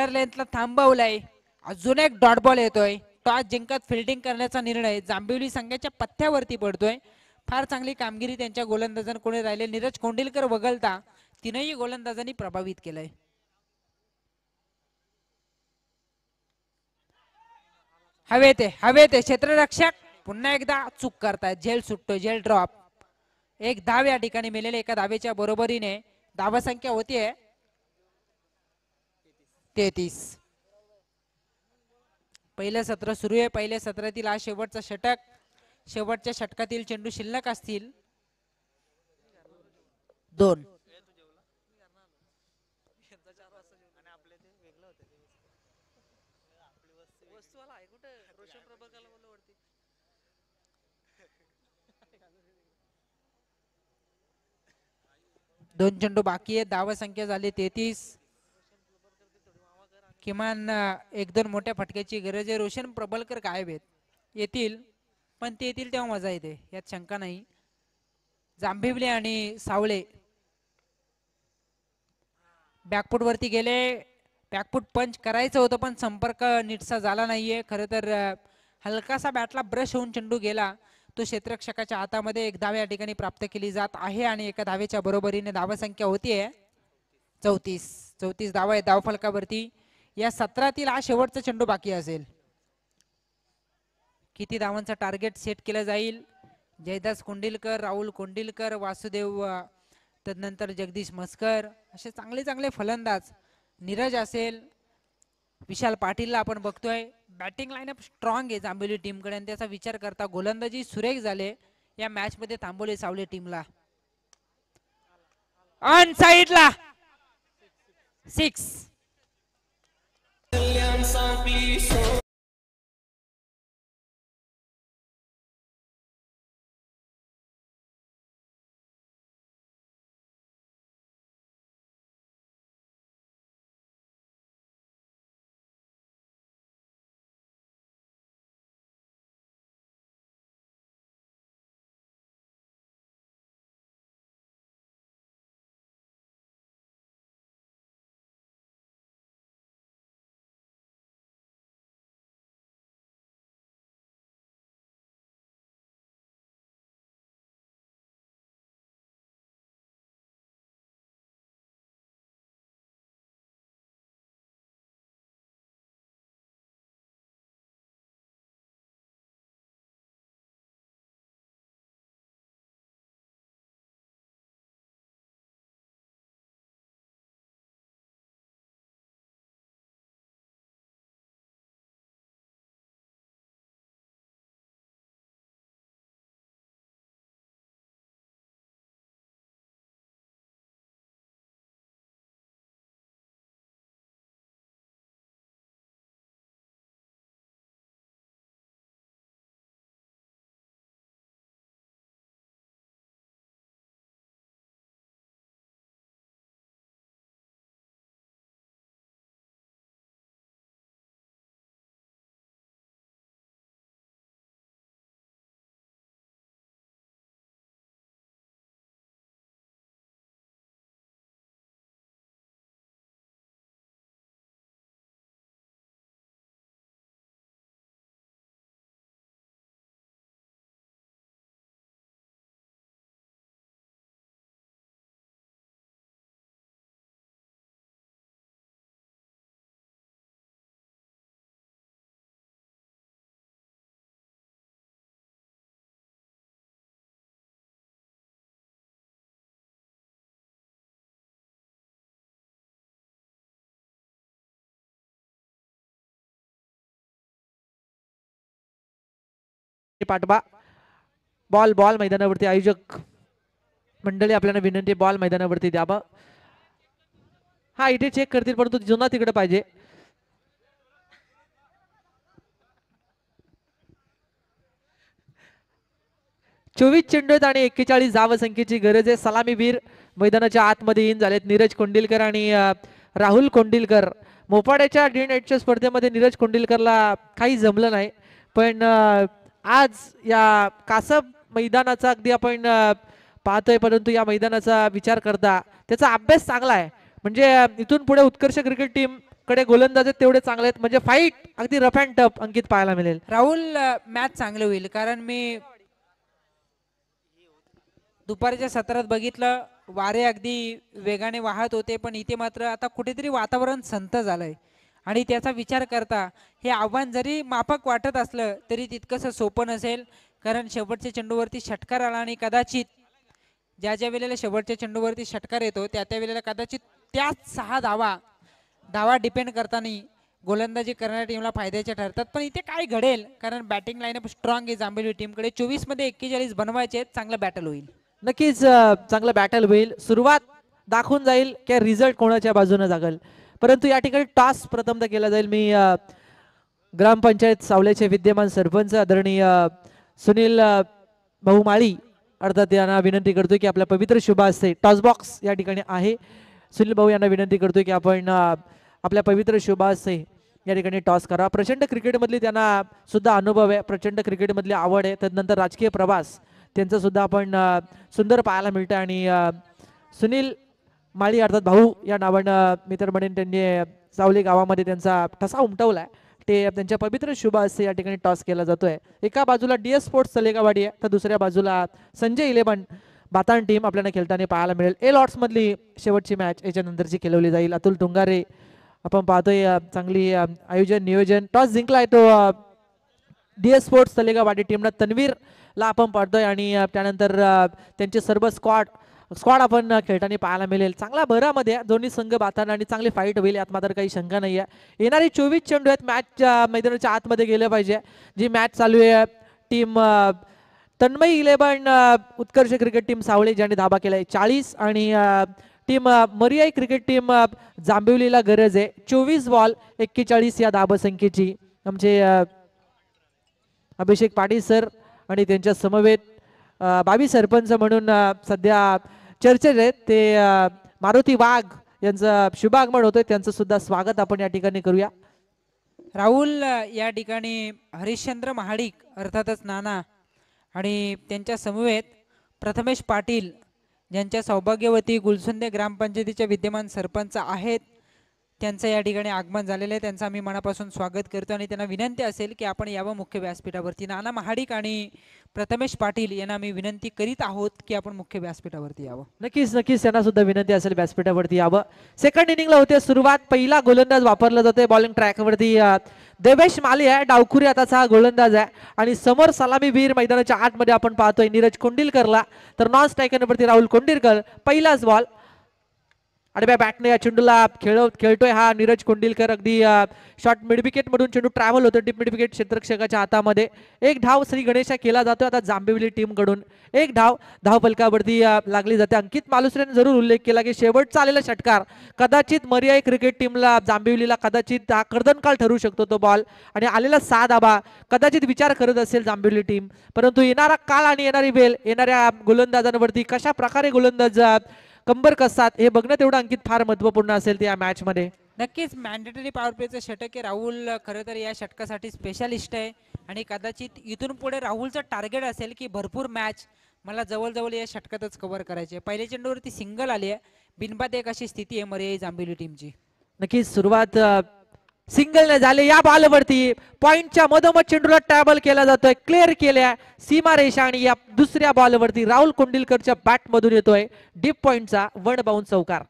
S1: लेंथला थांबवलाय. अजून एक डॉट बॉल येतोय. टॉस जिंकत फिल्डिंग करण्याचा निर्णय जांभिवली संघाच्या पथ्यावरती पडतोय. फार चांगली कामगिरी त्यांच्या गोलंदाजांकडे राहिले. नीरज कोंडिलकर वगळता तीनही गोलंदाजांनी प्रभावित केलंय. हवेत आहे क्षेत्ररक्षक पुन्हा एकदा चूक करतायत. झेल सुटतोय. झेल ड्रॉप. एक धाव या ठिकाणी मिळेल. एका धावेच्या बरोबरीने धावसंख्या होतीये 33. पहिलं सत्र सुरू आहे. पहिल्या सत्रातील हा शेवटचा षटक. शेवटच्या षटकातील चेंडू शिल्लक असतील 2. दोन चेंडू बाकी आहेत. धाव संख्या झाली 33. किमान 1-2 मोठ्या फटक्याची गरज आहे. रोशन प्रबलकर गायब आहेत. येतील पण ते येतील तेव्हा मजा येते यात शंका नाही. जांभिवली आणि सावळे बॅकफुट वरती गेले. बॅकफुट पंच करायचं होतं पण संपर्क नीटसा झाला नाहीये. खरं तर हलकासा बॅटला ब्रश होऊन चेंडू गेला. तो क्षेत्ररक्षकाच्या हातामध्ये. एक धाव या ठिकाणी प्राप्त केली जात आहे आणि एका धावेच्या बरोबरीने धावसंख्या होतीये 34 धावा आहे धावफलकावरती. या सत्रातील हा शेवटचा चेंडू बाकी असेल. किती धावांचा टार्गेट सेट केलं जाईल. जयदास कोंडिलकर, राहुल कोंडिलकर, वासुदेव तदनंतर जगदीश मस्कर असे चांगले फलंदाज. नीरज असेल, विशाल पाटीलला आपण बघतोय. बॅटिंग लाईनअप स्ट्रॉंग आहे जांभिवली टीमकडे आणि त्याचा विचार करता गोलंदाजी सुरेख झाले. या मॅच मध्ये थांबवले सावले टीमला. ऑन साइडला 6.
S3: पाठवा. बॉल बॉल मैदानावरती आयोजक मंडळी आपल्याला विनंती बॉल मैदानावरती द्यावा. हा इथे चेक करतील परंतु जुना तिकडे पाहिजे. चोवीस चेंडू आहेत आणि 41 धावसंख्येची गरज आहे. सलामीवीर मैदानाच्या आतमध्ये इन झालेत नीरज कोंडिलकर आणि राहुल कोंडिलकर. मोपाड्याच्या डे नाईटच्या स्पर्धेमध्ये नीरज कोंडिलकरला काही जमलं नाही, पण आज या कासब मैदानाचा अगदी आपण पाहतोय, परंतु या मैदानाचा विचार करता त्याचा अभ्यास चांगला आहे. म्हणजे इथून पुढे उत्कर्ष क्रिकेट टीम कडे गोलंदाज आहेत तेवढे चांगले आहेत. म्हणजे फाईट अगदी रफ अँड टफ अंकित पाहायला मिळेल.
S1: राहुल मॅच चांगलं होईल, कारण मी दुपारच्या सत्रात बघितलं वारे अगदी वेगाने वाहत होते, पण इथे मात्र आता कुठेतरी वातावरण संत झालंय. आणि त्याचा विचार करता हे आव्हान जरी माफक वाटत असलं तरी तितकंसं सोपं नसेल, कारण शेवटच्या चेंडूवरती षटकार आला आणि कदाचित ज्या ज्या वेळेला शेवटच्या चेंडूवरती षटकार येतो त्या त्या वेळेला कदाचित त्याच 6 धावा डिपेंड करताना गोलंदाजी करणाऱ्या टीमला फायद्याच्या ठरतात. पण इथे काय घडेल, कारण बॅटिंग लाईनअप स्ट्रॉंग आहे जांभेली टीमकडे. 24 मध्ये 41 बनवायचे आहेत. चांगलं बॅटल होईल.
S3: नक्कीच चांगलं बॅटल होईल. सुरुवात दाखवून जाईल की रिझल्ट कोणाच्या बाजूने जागल, परंतु या ठिकाणी टॉस प्रथमतः केला जाईल. मी ग्रामपंचायत सावलेचे विद्यमान सरपंच आदरणीय सुनील भाऊ माळी अर्थात यांना विनंती करतोय की आपल्या पवित्र शुभ हस्ते टॉस बॉक्स या ठिकाणी आहे. सुनील भाऊ यांना विनंती करतोय की आपण आपल्या पवित्र शुभ हस्ते या ठिकाणी टॉस करा. प्रचंड क्रिकेटमधली त्यांना सुद्धा अनुभव आहे, प्रचंड क्रिकेटमधली आवड आहे, त्यानंतर राजकीय प्रवास त्यांचं सुद्धा आपण सुंदर पाहायला मिळतं. आणि सुनील माळी अर्थात भाऊ या नावानं मी तर म्हणेन त्यांनी सावली गावामध्ये त्यांचा ठसा उमटवलाय. ते त्यांच्या पवित्र शुभ हस्ते या ठिकाणी टॉस केला जातोय. एका बाजूला DS स्पोर्ट्स तलेगावाडी आहे, तर दुसऱ्या बाजूला संजय 11 बातान टीम आपल्याला खेळताना पाहायला मिळेल. ए लॉट्स मधली शेवटची मॅच याच्यानंतरची खेळवली जाईल. अतुल तुंगारे आपण पाहतोय चांगली आयोजन नियोजन. टॉस जिंकलाय तो DS स्पोर्ट्स तलेगावाडी टीमनं तन्वीरला आपण पाहतोय आणि त्यानंतर त्यांचे सर्व स्क्वॉड आपण खेळताना पाहायला मिळेल. चांगला भरामध्ये दोन्ही संघ बाताना आणि चांगली फाईट होईल यात मात्र काही शंका नाही आहे. येणारी 24 चेंडू आहेत मॅच मैदानाच्या आतमध्ये गेले पाहिजे. जी मॅच चालू आहे टीम तन्मय 11 उत्कर्ष क्रिकेट टीम सावळे ज्यांनी धाबा केलाय 40 आणि टीम मरियाई क्रिकेट टीम जांभिवलीला गरज आहे 24 बॉल 41 या धाबसंख्येची. आमचे अभिषेक पाटील सर आणि त्यांच्या समवेत बाबी सरपंच म्हणून सध्या चर्चेत आहेत ते मारुती वाघ यांचं शुभागमन होतोय, त्यांचं सुद्धा स्वागत आपण या ठिकाणी करूया.
S1: राहुल या ठिकाणी हरिश्चंद्र महाडिक अर्थातच नाना आणि त्यांच्या समवेत प्रथमेश पाटील ज्यांच्या सौभाग्यवती गुलसुंदे ग्रामपंचायतीच्या विद्यमान सरपंच आहेत, त्यांचं या ठिकाणी आगमन झालेलं आहे. त्यांचं आम्ही मनापासून स्वागत करतो आणि त्यांना विनंती असेल की आपण यावं मुख्य व्यासपीठावरती. नाना महाडिक आणि प्रथमेश पाटील यांना आम्ही विनंती करीत आहोत की आपण मुख्य व्यासपीठावरती यावं.
S3: नक्कीच नक्कीच त्यांना सुद्धा विनंती असेल व्यासपीठावरती यावं. सेकंड इनिंगला होते सुरुवात. पहिला गोलंदाज वापरला जातोय बॉलिंग ट्रॅकवरती देवेश माली आहे. डावखुरी आताचा हा गोलंदाज आहे आणि समोर सलामीवीर मैदानाच्या आतमध्ये आपण पाहतोय नीरज कोंडिलकरला, तर नॉन स्ट्रायकरवरती राहुल कोंडिलकर. पहिलाच बॉल आडव्या बॅटने या चेंडूला खेळतोय हा नीरज कोंडिलकर. अगदी शॉर्ट मिडविकेट मधून चेंडू ट्रॅव्हल होतो डीप मिडविकेट क्षेत्ररक्षकाच्या हातामध्ये. एक धाव श्री गणेशा केला जातोय आता जांभिवली टीम कडून. एक धाव फलकावरती लागली जाते. अंकित मालुसरेने जरूर उल्लेख केला की शेवटचा आलेला षटकार कदाचित मरियाई क्रिकेट टीमला जांभिवलीला कदाचित कर्दनकाळ ठरू शकतो तो बॉल, आणि आलेला 6 धाबा कदाचित विचार करत असेल जांभिवली टीम, परंतु येणारा काळ आणि येणारी वेळ येणाऱ्या गोलंदाजांवरती कशा प्रकारे गोलंदाज कंबर कसतात हे बघणं तेवढं अंकित फार महत्वपूर्ण असेल त्या मॅच मध्ये.
S1: नक्कीच मॅन्डेटरी पॉवर प्लेचं षटक आहे. राहुल खरं तर या षटकासाठी स्पेशालिस्ट आहे आणि कदाचित इथून पुढे राहुलचं टार्गेट असेल की भरपूर मॅच मला जवळजवळ या षटकातच कव्हर करायचे. पहिल्या चेंडूवरती सिंगल आली आहे, बिनबाद एक अशी स्थिती आहे मरियाई जांभिवली टीमची.
S3: नक्कीच सुरुवात सिंगल ने झाले. या बॉलवरती पॉइंटच्या मधोमध चेंडूला टॅबल केला जातोय, क्लिअर केल्या सीमारेषा, आणि या दुसऱ्या बॉलवरती राहुल कोंडिलकरच्या बॅट मधून येतोय डीप पॉइंटचा वन बाउंड चौकार.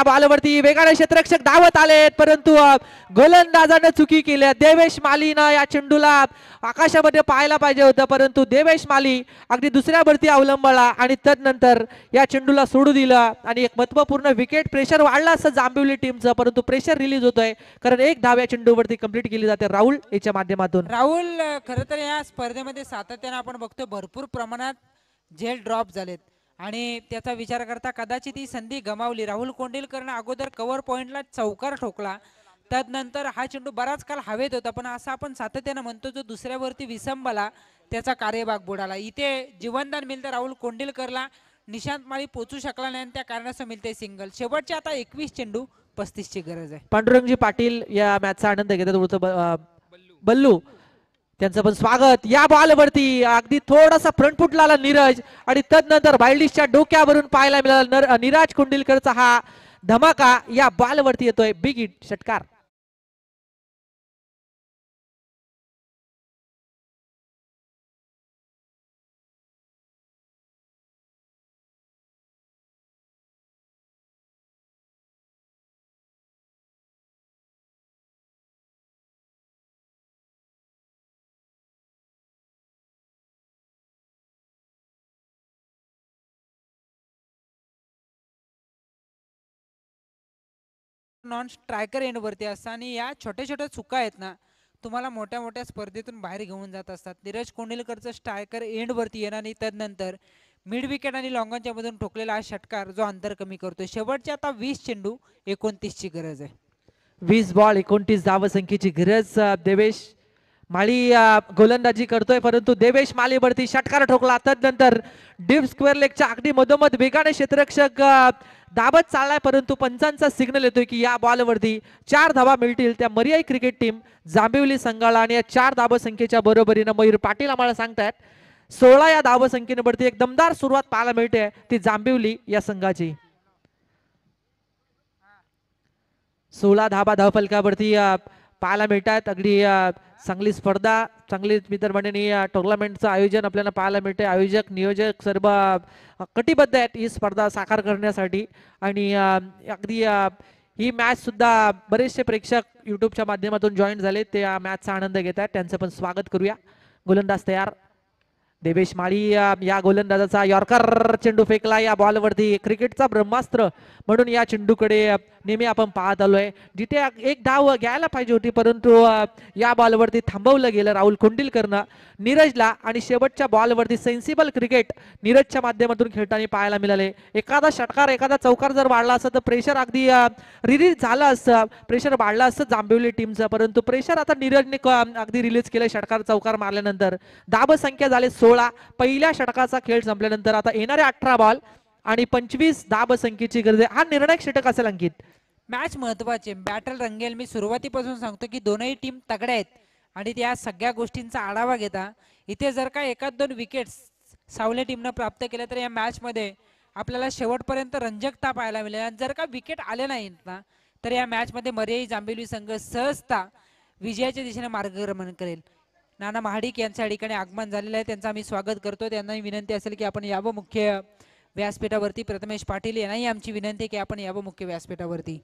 S3: बॉलवरती वेगाने क्षेत्ररक्षक धावत आलेत, परंतु गोलंदाजाने चुकी केली. देवेश मालीनं या चेंडूला आकाशामध्ये पाहायला पाहिजे होतं, परंतु देवेश माली अगदी दुसऱ्यावरती अवलंबला आणि तदनंतर या चेंडूला सोडू दिलं आणि एक महत्वपूर्ण विकेट प्रेशर वाढला असं जांभिवली टीमचं, परंतु प्रेशर रिलीज होतोय कारण एक धाव या चेंडूवरती कंप्लीट केली जाते राहुल याच्या माध्यमातून.
S1: राहुल खरं तर या स्पर्धेमध्ये सातत्याने आपण बघतो भरपूर प्रमाणात झेल ड्रॉप झालेत आणि त्याचा विचार करता कदाचित ही संधी गमावली. राहुल कोंडिलकरनं अगोदर कव्हर पॉइंटला चौकार ठोकला, त्यानंतर हा चेंडू बराच काळ हवेत होता, पण असं आपण सातत्यानं म्हणतो जो दुसऱ्यावरती विसंबला त्याचा कार्यभाग बुडाला. इथे जीवनदान मिळतं राहुल कोंडिलकरला, निशांत माळी पोचू शकला नाही आणि त्या कारणास्तव मिळते सिंगल. शेवटचे आता 21 चेंडू 35 ची गरज आहे.
S3: पांडुरंगजी पाटील या मॅचचा आनंद घेतात. बल्लू त्यांचं पण स्वागत. या बॉलवरती अगदी थोडासा फ्रंट फुटला नीरज आणि तदनंतर बायलिशच्या डोक्यावरून पाहायला मिळाला निराज कुंडिलकरचा हा धमाका. या बॉलवरती येतोय बिग हिट षटकार.
S1: नॉन स्ट्रायकर एंड वरती असतात आणि या छोट्या छोट्या चुका आहेत ना तुम्हाला मोठ्या मोठ्या स्पर्धेतून बाहेर घेऊन जात असतात. नीरज कोंडिलकरचं स्ट्रायकर एंड वरती येणं आणि तदनंतर मिड विकेट आणि लॉंगॉनच्या मधून ठोकलेला हा षटकार जो अंतर कमी करतोय. शेवटचे आता 20 चेंडू 29 ची गरज आहे.
S3: 20 बॉल 29 धावसंख्येची गरज. देवेश माळी गोलंदाजी करतोय, परंतु देवेश मालीवरती षटकार ठोकला. तदनंतर डीप स्क्वेअर लेगच्या अगदी मधोमध वेगाने क्षेत्ररक्षक दाबत चाललाय, परंतु पंचांचा सिग्नल येतोय की या बॉलवरती 4 धावा मिळतील त्या मर्याई क्रिकेट टीम जांभिवली संघाला. आणि या 4 धावसंख्येच्या बरोबरीनं मयूर पाटील आम्हाला सांगतायत 16 या धावसंख्येवरती एक दमदार सुरुवात पाहायला मिळते ती जांभिवली या संघाची. 16 धावा धावफलकावरती पाहायला मिळतात. अगदी चांगली स्पर्धा, चांगली मित्र मंडळी टुर्नामेंटचं आयोजन आपल्याला पाहायला मिळते. आयोजक नियोजक सर्व कटिबद्ध आहेत ही स्पर्धा साकार करण्यासाठी आणि अगदी ही मॅच सुद्धा बरेचसे प्रेक्षक युट्यूबच्या माध्यमातून जॉईन झाले, ते या मॅचचा आनंद घेत आहेत. त्यांचं पण स्वागत करूया. गोलंदाज तयार. देवेश माळी या गोलंदाजाचा यॉर्कर चेंडू फेकला. या बॉलवरती क्रिकेटचा ब्रह्मास्त्र म्हणून या चेंडूकडे नेहमी आपण पाहत आलोय, जिथे एक धाव घ्यायला पाहिजे होती परंतु या बॉलवरती थांबवलं गेलं राहुल कोंडिलकरनं नीरजला. आणि शेवटच्या बॉलवरती सेन्सिबल क्रिकेट नीरजच्या माध्यमातून खेळताना पाहायला मिळाले. एखादा षटकार एखादा चौकार जर वाढला असता तर प्रेशर अगदी रिलीज झालं असतं, प्रेशर वाढलं असतं जांभिवली टीमचं, परंतु प्रेशर आता नीरजने अगदी रिलीज केलं. षटकार चौकार मारल्यानंतर धाव संख्या झाले 16. पहिल्या षटकाचा खेळ संपल्यानंतर आता येणारे 18 बॉल आणि 25 धाव संख्येची गरज आहे. हा निर्णायक षटक असेल अंकित.
S1: मॅच महत्वाचे, बॅटल रंगेल. मी सुरुवातीपासून सांगतो की दोनही टीम तगड्या आहेत आणि त्या सगळ्या गोष्टींचा आढावा घेता इथे जर का एखाद दोन विकेट्स सावले टीमनं प्राप्त केल्या तर या मॅच मध्ये आपल्याला शेवटपर्यंत रंजकता पाहायला मिळेल. आणि जर का विकेट आले नाहीत ना तर या मॅच मध्ये मर्याई जांभिवली संघ सहजता विजयाच्या दिशेने मार्गक्रमण करेल. नाना महाडिक यांच्या ठिकाणी आगमन झालेलं आहे, त्यांचं आम्ही स्वागत करतो. त्यांनाही विनंती असेल की आपण यावं मुख्य व्यासपीठावरती. प्रथमेश पाटील यांनाही आमची विनंती की आपण यावं मुख्य व्यासपीठावरती.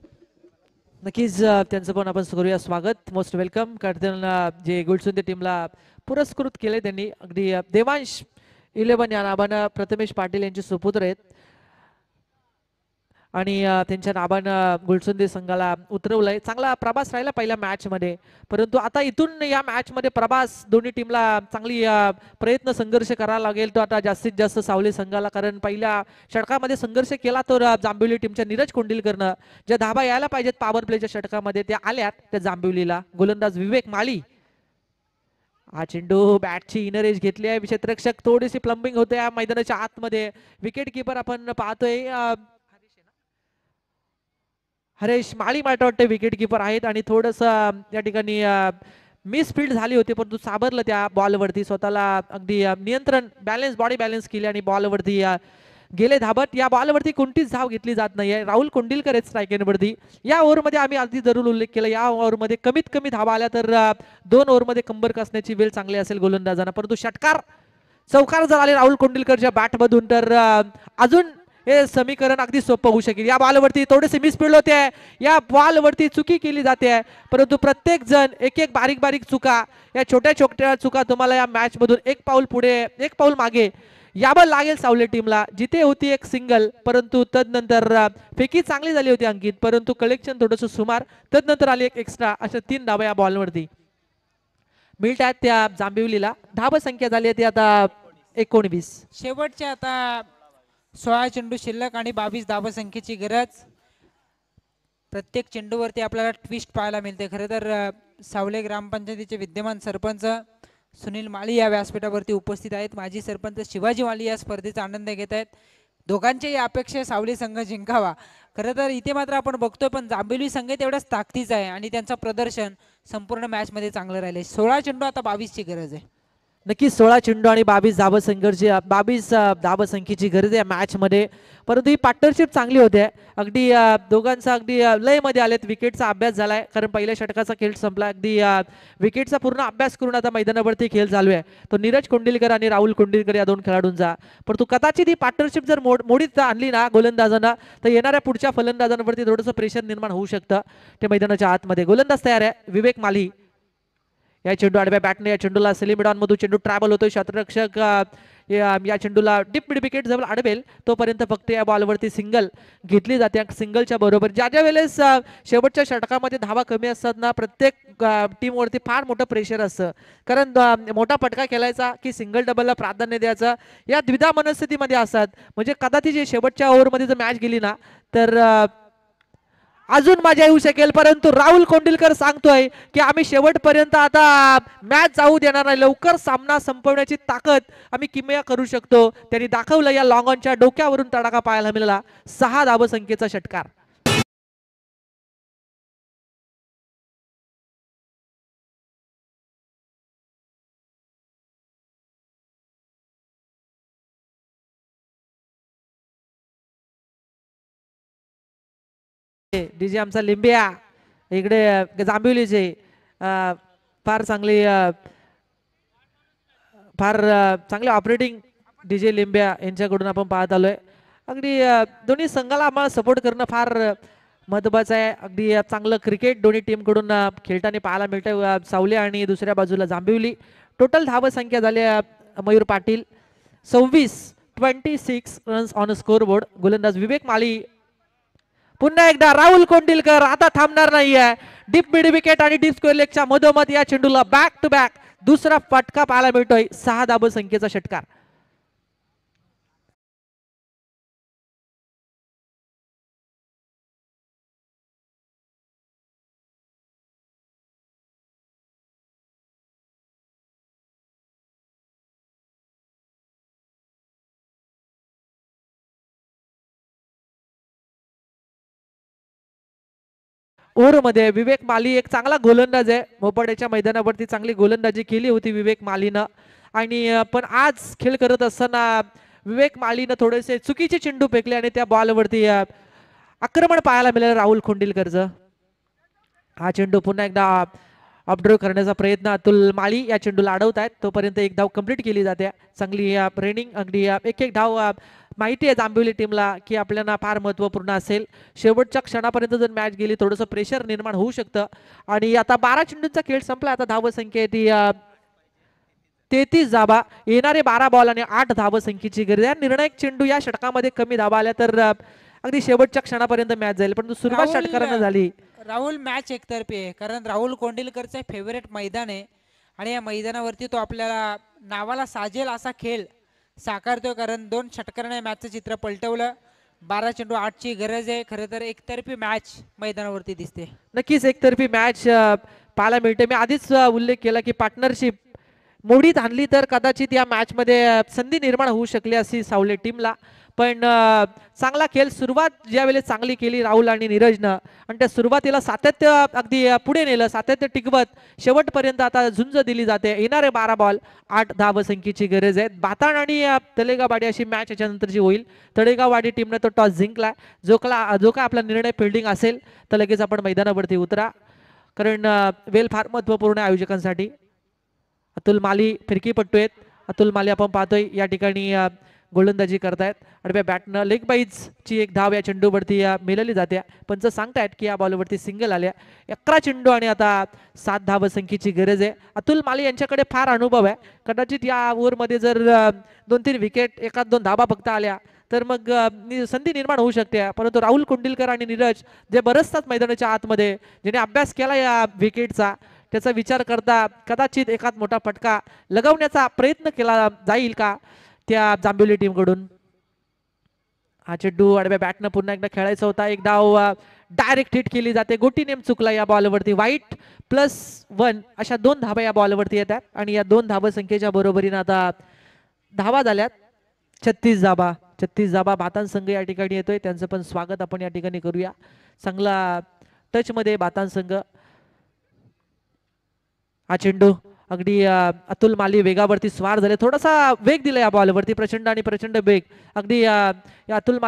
S3: नक्कीच त्यांचं पण आपण करूया स्वागत. Most welcome. कारण जे गुलसुंदे टीमला पुरस्कृत केले त्यांनी अगदी देवांश 11 या नावानं प्रथमेश पाटील यांचे सुपुत्र आहेत आणि त्यांच्या नावानं गुलसुंदे संघाला उतरवलंय. चांगला प्रभास राहिला पहिल्या मॅच मध्ये, परंतु आता इथून या मॅच मध्ये प्रभास दोन्ही टीमला चांगली प्रयत्न संघर्ष करावा लागेल तो आता जास्तीत जास्त सावली संघाला. कारण पहिल्या षटकामध्ये संघर्ष केला तर जांभिवली टीमच्या नीरज कोंडिलकरनं ज्या धाबा यायला पाहिजेत पॉवर प्लेच्या षटकामध्ये त्या आल्यात त्या जांभिवलीला. गोलंदाज विवेक माळी. हा चेंडू बॅटची इनर एज घेतली आहे. क्षेत्ररक्षक थोडीशी प्लंबिंग होते या मैदानाच्या आतमध्ये. विकेट किपर आपण पाहतोय हरेश माळी मला वाटतं विकेट किपर आहेत आणि थोडस या ठिकाणी मिस फील्ड झाली होती परंतु साबरलं त्या बॉलवरती, स्वतःला अगदी नियंत्रण बॅलन्स बॉडी बॅलन्स केली आणि बॉलवरती गेले धाबत. या बॉलवरती कोणतीच धाव घेतली जात नाहीये. राहुल कोंडिलकर आहेत स्ट्रायकेनवरती. या ओव्हरमध्ये आम्ही आधी जरूर उल्लेख केला या ओव्हरमध्ये कमीत कमी धावा आल्या तर 2 ओव्हरमध्ये कंबर कसण्याची वेळ चांगली असेल गोलंदाजांना, परंतु षटकार चौकार जर आले राहुल कोंडिलकरच्या बॅटमधून तर अजून हे समीकरण अगदी सोपं होऊ शकेल. या बॉलवरती थोडेसे मिसफील्ड होते आहे, या बॉलवरती चुकी केली जाते आहे, परंतु प्रत्येक जण एक एक बारीक बारीक चुका, या छोट्या छोट्या चुका तुम्हाला या मॅच मधून एक पाऊल पुढे एक पाऊल मागे यावं लागेल सावले टीमला. जिथे होती एक सिंगल, परंतु तदनंतर फेकी चांगली झाली होती अंकित, परंतु कलेक्शन थोडंसं सुमार, तदनंतर आली एक एक्स्ट्रा. अशा 3 धावा या बॉलवरती मिळत आहेत त्या जांभिवलीला. धावा संख्या झाली आहे ती आता 19.
S1: शेवटच्या आता 16 चेंडू शिल्लक आणि 22 धावा संख्येची गरज. प्रत्येक चेंडूवरती आपल्याला ट्विस्ट पाहायला मिळते. खरं तर सावले ग्रामपंचायतीचे विद्यमान सरपंच सुनील माळी या व्यासपीठावरती उपस्थित आहेत. माजी सरपंच शिवाजी माळी या स्पर्धेचा आनंद घेत आहेत. दोघांच्याही अपेक्षा सावली संघ जिंकावा. खरं तर इथे मात्र आपण बघतोय पण जांभिवली संघ तेवढाच ताकदीचा आहे आणि त्यांचं प्रदर्शन संपूर्ण मॅच मध्ये चांगलं राहिले. 16 चेंडू आता 22 ची गरज आहे.
S3: नक्की 16 चेंडू आणि 22 धावा संघर्षी 22 धावा संख्येची गरज आहे मॅच मध्ये. परंतु ही पार्टनरशिप चांगली होते. अगदी दोघांचा अगदी लय मध्ये आलेत. विकेटचा अभ्यास झालाय, कारण पहिल्या षटकाचा खेळ संपला. अगदी विकेटचा पूर्ण अभ्यास करून आता मैदानावरती खेळ चालू आहे. तो नीरज कोंडिलकर आणि राहुल कोंडिलकर या दोन खेळाडूंचा. परंतु कदाचित ही पार्टनरशिप जर मोडीत आणली ना गोलंदाजांना, तर येणाऱ्या पुढच्या फलंदाजांवरती थोडंसं प्रेशर निर्माण होऊ शकतं. ते मैदानाच्या आतमध्ये गोलंदाज तयार आहे विवेक माली. या चेंडू आडव्या बॅटने या चेंडूला सेलिमिडॉन मधून चेंडू ट्रॅव्हल होतोय. क्षेत्ररक्षक या चेंडूला डीप मिड विकेट जवळ अडवेल तोपर्यंत फक्त या बॉलवरती सिंगल घेतली जाते. सिंगलच्या बरोबर ज्या ज्या वेळेस शेवटच्या षटकामध्ये धावा कमी असतात ना, प्रत्येक टीमवरती फार मोठं प्रेशर असतं. कारण मोठा फटका खेळायचा की सिंगल डबलला प्राधान्य द्यायचं या द्विधा मनस्थितीमध्ये असतात. म्हणजे कदाचित शेवटच्या ओव्हरमध्ये जर मॅच गेली ना, तर अजून मजा येऊ शकेल. परंतु राहुल कोंडिलकर सांगतोय की आम्ही शेवटपर्यंत आता मॅच जाऊ देणार नाही, लवकर सामना संपवण्याची ताकद आम्ही किमया करू शकतो. त्यांनी दाखवलं. या लॉंग ऑनच्या डोक्यावरून तडाखा पाहायला मिळाला. 6 धावा संख्येचा षटकार. डीजे आमचा लिंबिया इकडे जांभिवलीचे फार चांगले ऑपरेटिंग डीजे लिंबिया यांच्याकडून आपण पाहत आलोय. अगदी दोन्ही संघाला आम्हाला सपोर्ट करणं फार महत्त्वाचं आहे. अगदी चांगलं क्रिकेट दोन्ही टीम कडून खेळताना पाहायला मिळतंय. सावले आणि दुसऱ्या बाजूला जांभिवली. टोटल धावा संख्या झाली Mayur Patil 26 runs on score board. गोलंदाज विवेक माळी. पुन्हा एकदा राहुल कोंडिलकर आता थांबणार नाहीये. डीप मिड विकेट आणि डीप स्क्वेअर लेगच्या मधोमध या चेंडूला बॅक टू बॅक दुसरा फटका पाहायला मिळतोय. 6 धावा संख्येचा षटकार. ओव्हरमध्ये विवेक माली एक चांगला गोलंदाज आहे. मोपाड्याच्या मैदानावरती चांगली गोलंदाजी केली होती विवेक मालीनं. आणि पण आज खेळ करत असताना विवेक मालीनं थोडेसे चुकीचे चेंडू फेकले आणि त्या बॉलवरती आक्रमण पाहायला मिळालं राहुल कोंडिलकरचं. हा चेंडू पुन्हा एकदा अपड्राईव्ह करण्याचा प्रयत्न अतुल माळी या चेंडूला अडवत आहेत. तोपर्यंत एक धाव कंप्लीट केली जाते. चांगली रेनिंग अगदी एक धाव माहिती आहे जांभिवली टीमला की आपल्याला फार महत्वपूर्ण असेल. शेवटच्या क्षणापर्यंत जर मॅच गेली थोडंसं प्रेशर निर्माण होऊ शकतं. आणि आता 12 चेंडूंचा खेळ संपला. आता धाव संख्या ती 33 धावा. येणारे 12 बॉल आणि 8 धाव संख्येची गरज आहे. निर्णायक चेंडू या षटकामध्ये कमी धावा आल्या तर अगदी शेवटच्या क्षणापर्यंत मॅच जाईल. परंतु सुरुवात षटकारानं झाली.
S1: राहुल मॅच एकतर्फी आहे, कारण राहुल कोंडिलकरचे फेवरेट मैदान आहे आणि या मैदानावरती तो आपल्याला नावाला साजेल असा खेळ साकारतोय. कारण 2 षटकाराने मॅचचं चित्र पलटवलं. 12 चेंडू 8 ची गरज आहे. खरं तर एकतर्फी मॅच मैदानावरती दिसते.
S3: नक्कीच एकतर्फी मॅच पाहायला मिळते. मी आधीच उल्लेख केला की पार्टनरशिप मोडीत आणली तर कदाचित या मॅच मध्ये संधी निर्माण होऊ शकली अशी सावले टीमला. पण चांगला खेळ सुरुवात ज्यावेळेस चांगली केली राहुल आणि नीरजनं आणि त्या सुरुवातीला सातत्य अगदी पुढे नेलं. सातत्य टिकवत शेवटपर्यंत आता झुंज दिली जाते. येणारे 12 बॉल 8 धाव संख्येची गरज आहे. बाताण आणि तळेगाववाडी अशी मॅच याच्यानंतरची होईल. तळेगाववाडी टीमने तो टॉस जिंकला. जो काय आपला निर्णय फिल्डिंग असेल तर लगेच आपण मैदानावरती उतरा, कारण वेळ फार महत्वपूर्ण आहे आयोजकांसाठी. अतुल माली फिरकीपट्टू आहेत. अतुल माली आपण पाहतोय या ठिकाणी गोलंदाजी करतायत. आडव्या बॅटनं लेग बाईजची एक धाव या चेंडूवरती मिळाली जाते. पंच सांगतायत की या बॉलवरती सिंगल आल्या. 11 चेंडू आणि आता 7 धावसंख्येची गरज आहे. अतुल माली यांच्याकडे फार अनुभव आहे. कदाचित या ओव्हरमध्ये जर 2-3 विकेट 1-2 धाबा फक्त आल्या तर मग संधी निर्माण होऊ शकते. परंतु राहुल कोंडिलकर आणि नीरज जे बरसतात मैदानाच्या आतमध्ये, ज्याने अभ्यास केला या विकेटचा, त्याचा विचार करता कदाचित एखाद मोठा फटका लगवण्याचा प्रयत्न केला जाईल का त्या जांभिवली टीम कडून. हा चेंडू आडव्या बॅटनं पुन्हा एकदा खेळायचा होता. एक डाव डायरेक्ट हिट केली जाते. गोटी नेम चुकला या बॉलवरती. वाईट +1 अशा 2 धाबा या बॉलवरती येतात आणि या 2 धावसंख्येच्या बरोबरीने आता धावा झाल्यात 36 धाबा. 36 धाबा बातान संघ या ठिकाणी येतोय. त्यांचं पण स्वागत आपण या ठिकाणी करूया. चांगला टच मध्ये बातान संघ. हा चेंडू अगदी अतुल माली वेगावरती स्वार झाले. थोडासा वेग दिला या बॉलवरती. प्रचंड आणि प्रचंड वेग. अगदी या अतुल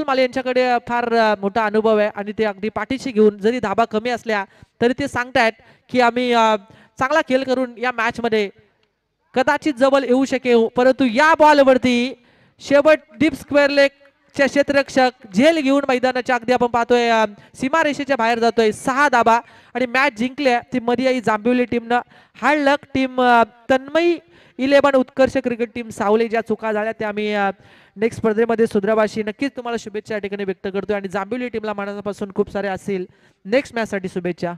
S3: माली यांच्याकडे फार मोठा अनुभव आहे आणि ते अगदी पाठीशी घेऊन जरी धाबा कमी असल्या तरी ते सांगतायत की आम्ही चांगला खेळ करून या मॅच मध्ये कदाचित जवळ येऊ शकेल. परंतु या बॉलवरती शेवट डीप स्क्वेअर लेग चे क्षेत्ररक्षक झेल घेऊन मैदानाच्या अगदी आपण पाहतोय सीमारेषेच्या बाहेर जातोय. 6 धाबा आणि मॅच जिंकल्या ती मर्याई जांभिवली टीमनं. हार्ड लक टीम तन्मयी 11 उत्कर्ष क्रिकेट टीम सावली. ज्या चुका झाल्या त्या आम्ही नेक्स्ट स्पर्धेमध्ये सुधरावाशी नक्कीच तुम्हाला शुभेच्छा या ठिकाणी व्यक्त करतोय आणि जांभिवली टीमला मनापासून खूप सारे असतील नेक्स्ट मॅच साठी शुभेच्छा.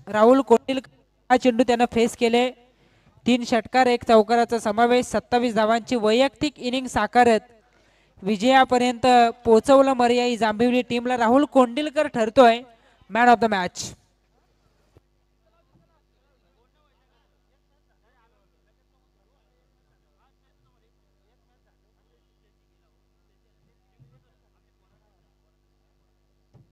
S1: राहुल कोंडिलकर हा चेंडू त्यानं फेस केले. 3 षटकार 1 चौकाराचा समावेश. 27 धावांची वैयक्तिक इनिंग साकारत विजयापर्यंत पोहोचवलं मर्याई जांभिवली टीमला. राहुल कोंडिलकर ठरतोय मॅन ऑफ द मॅच.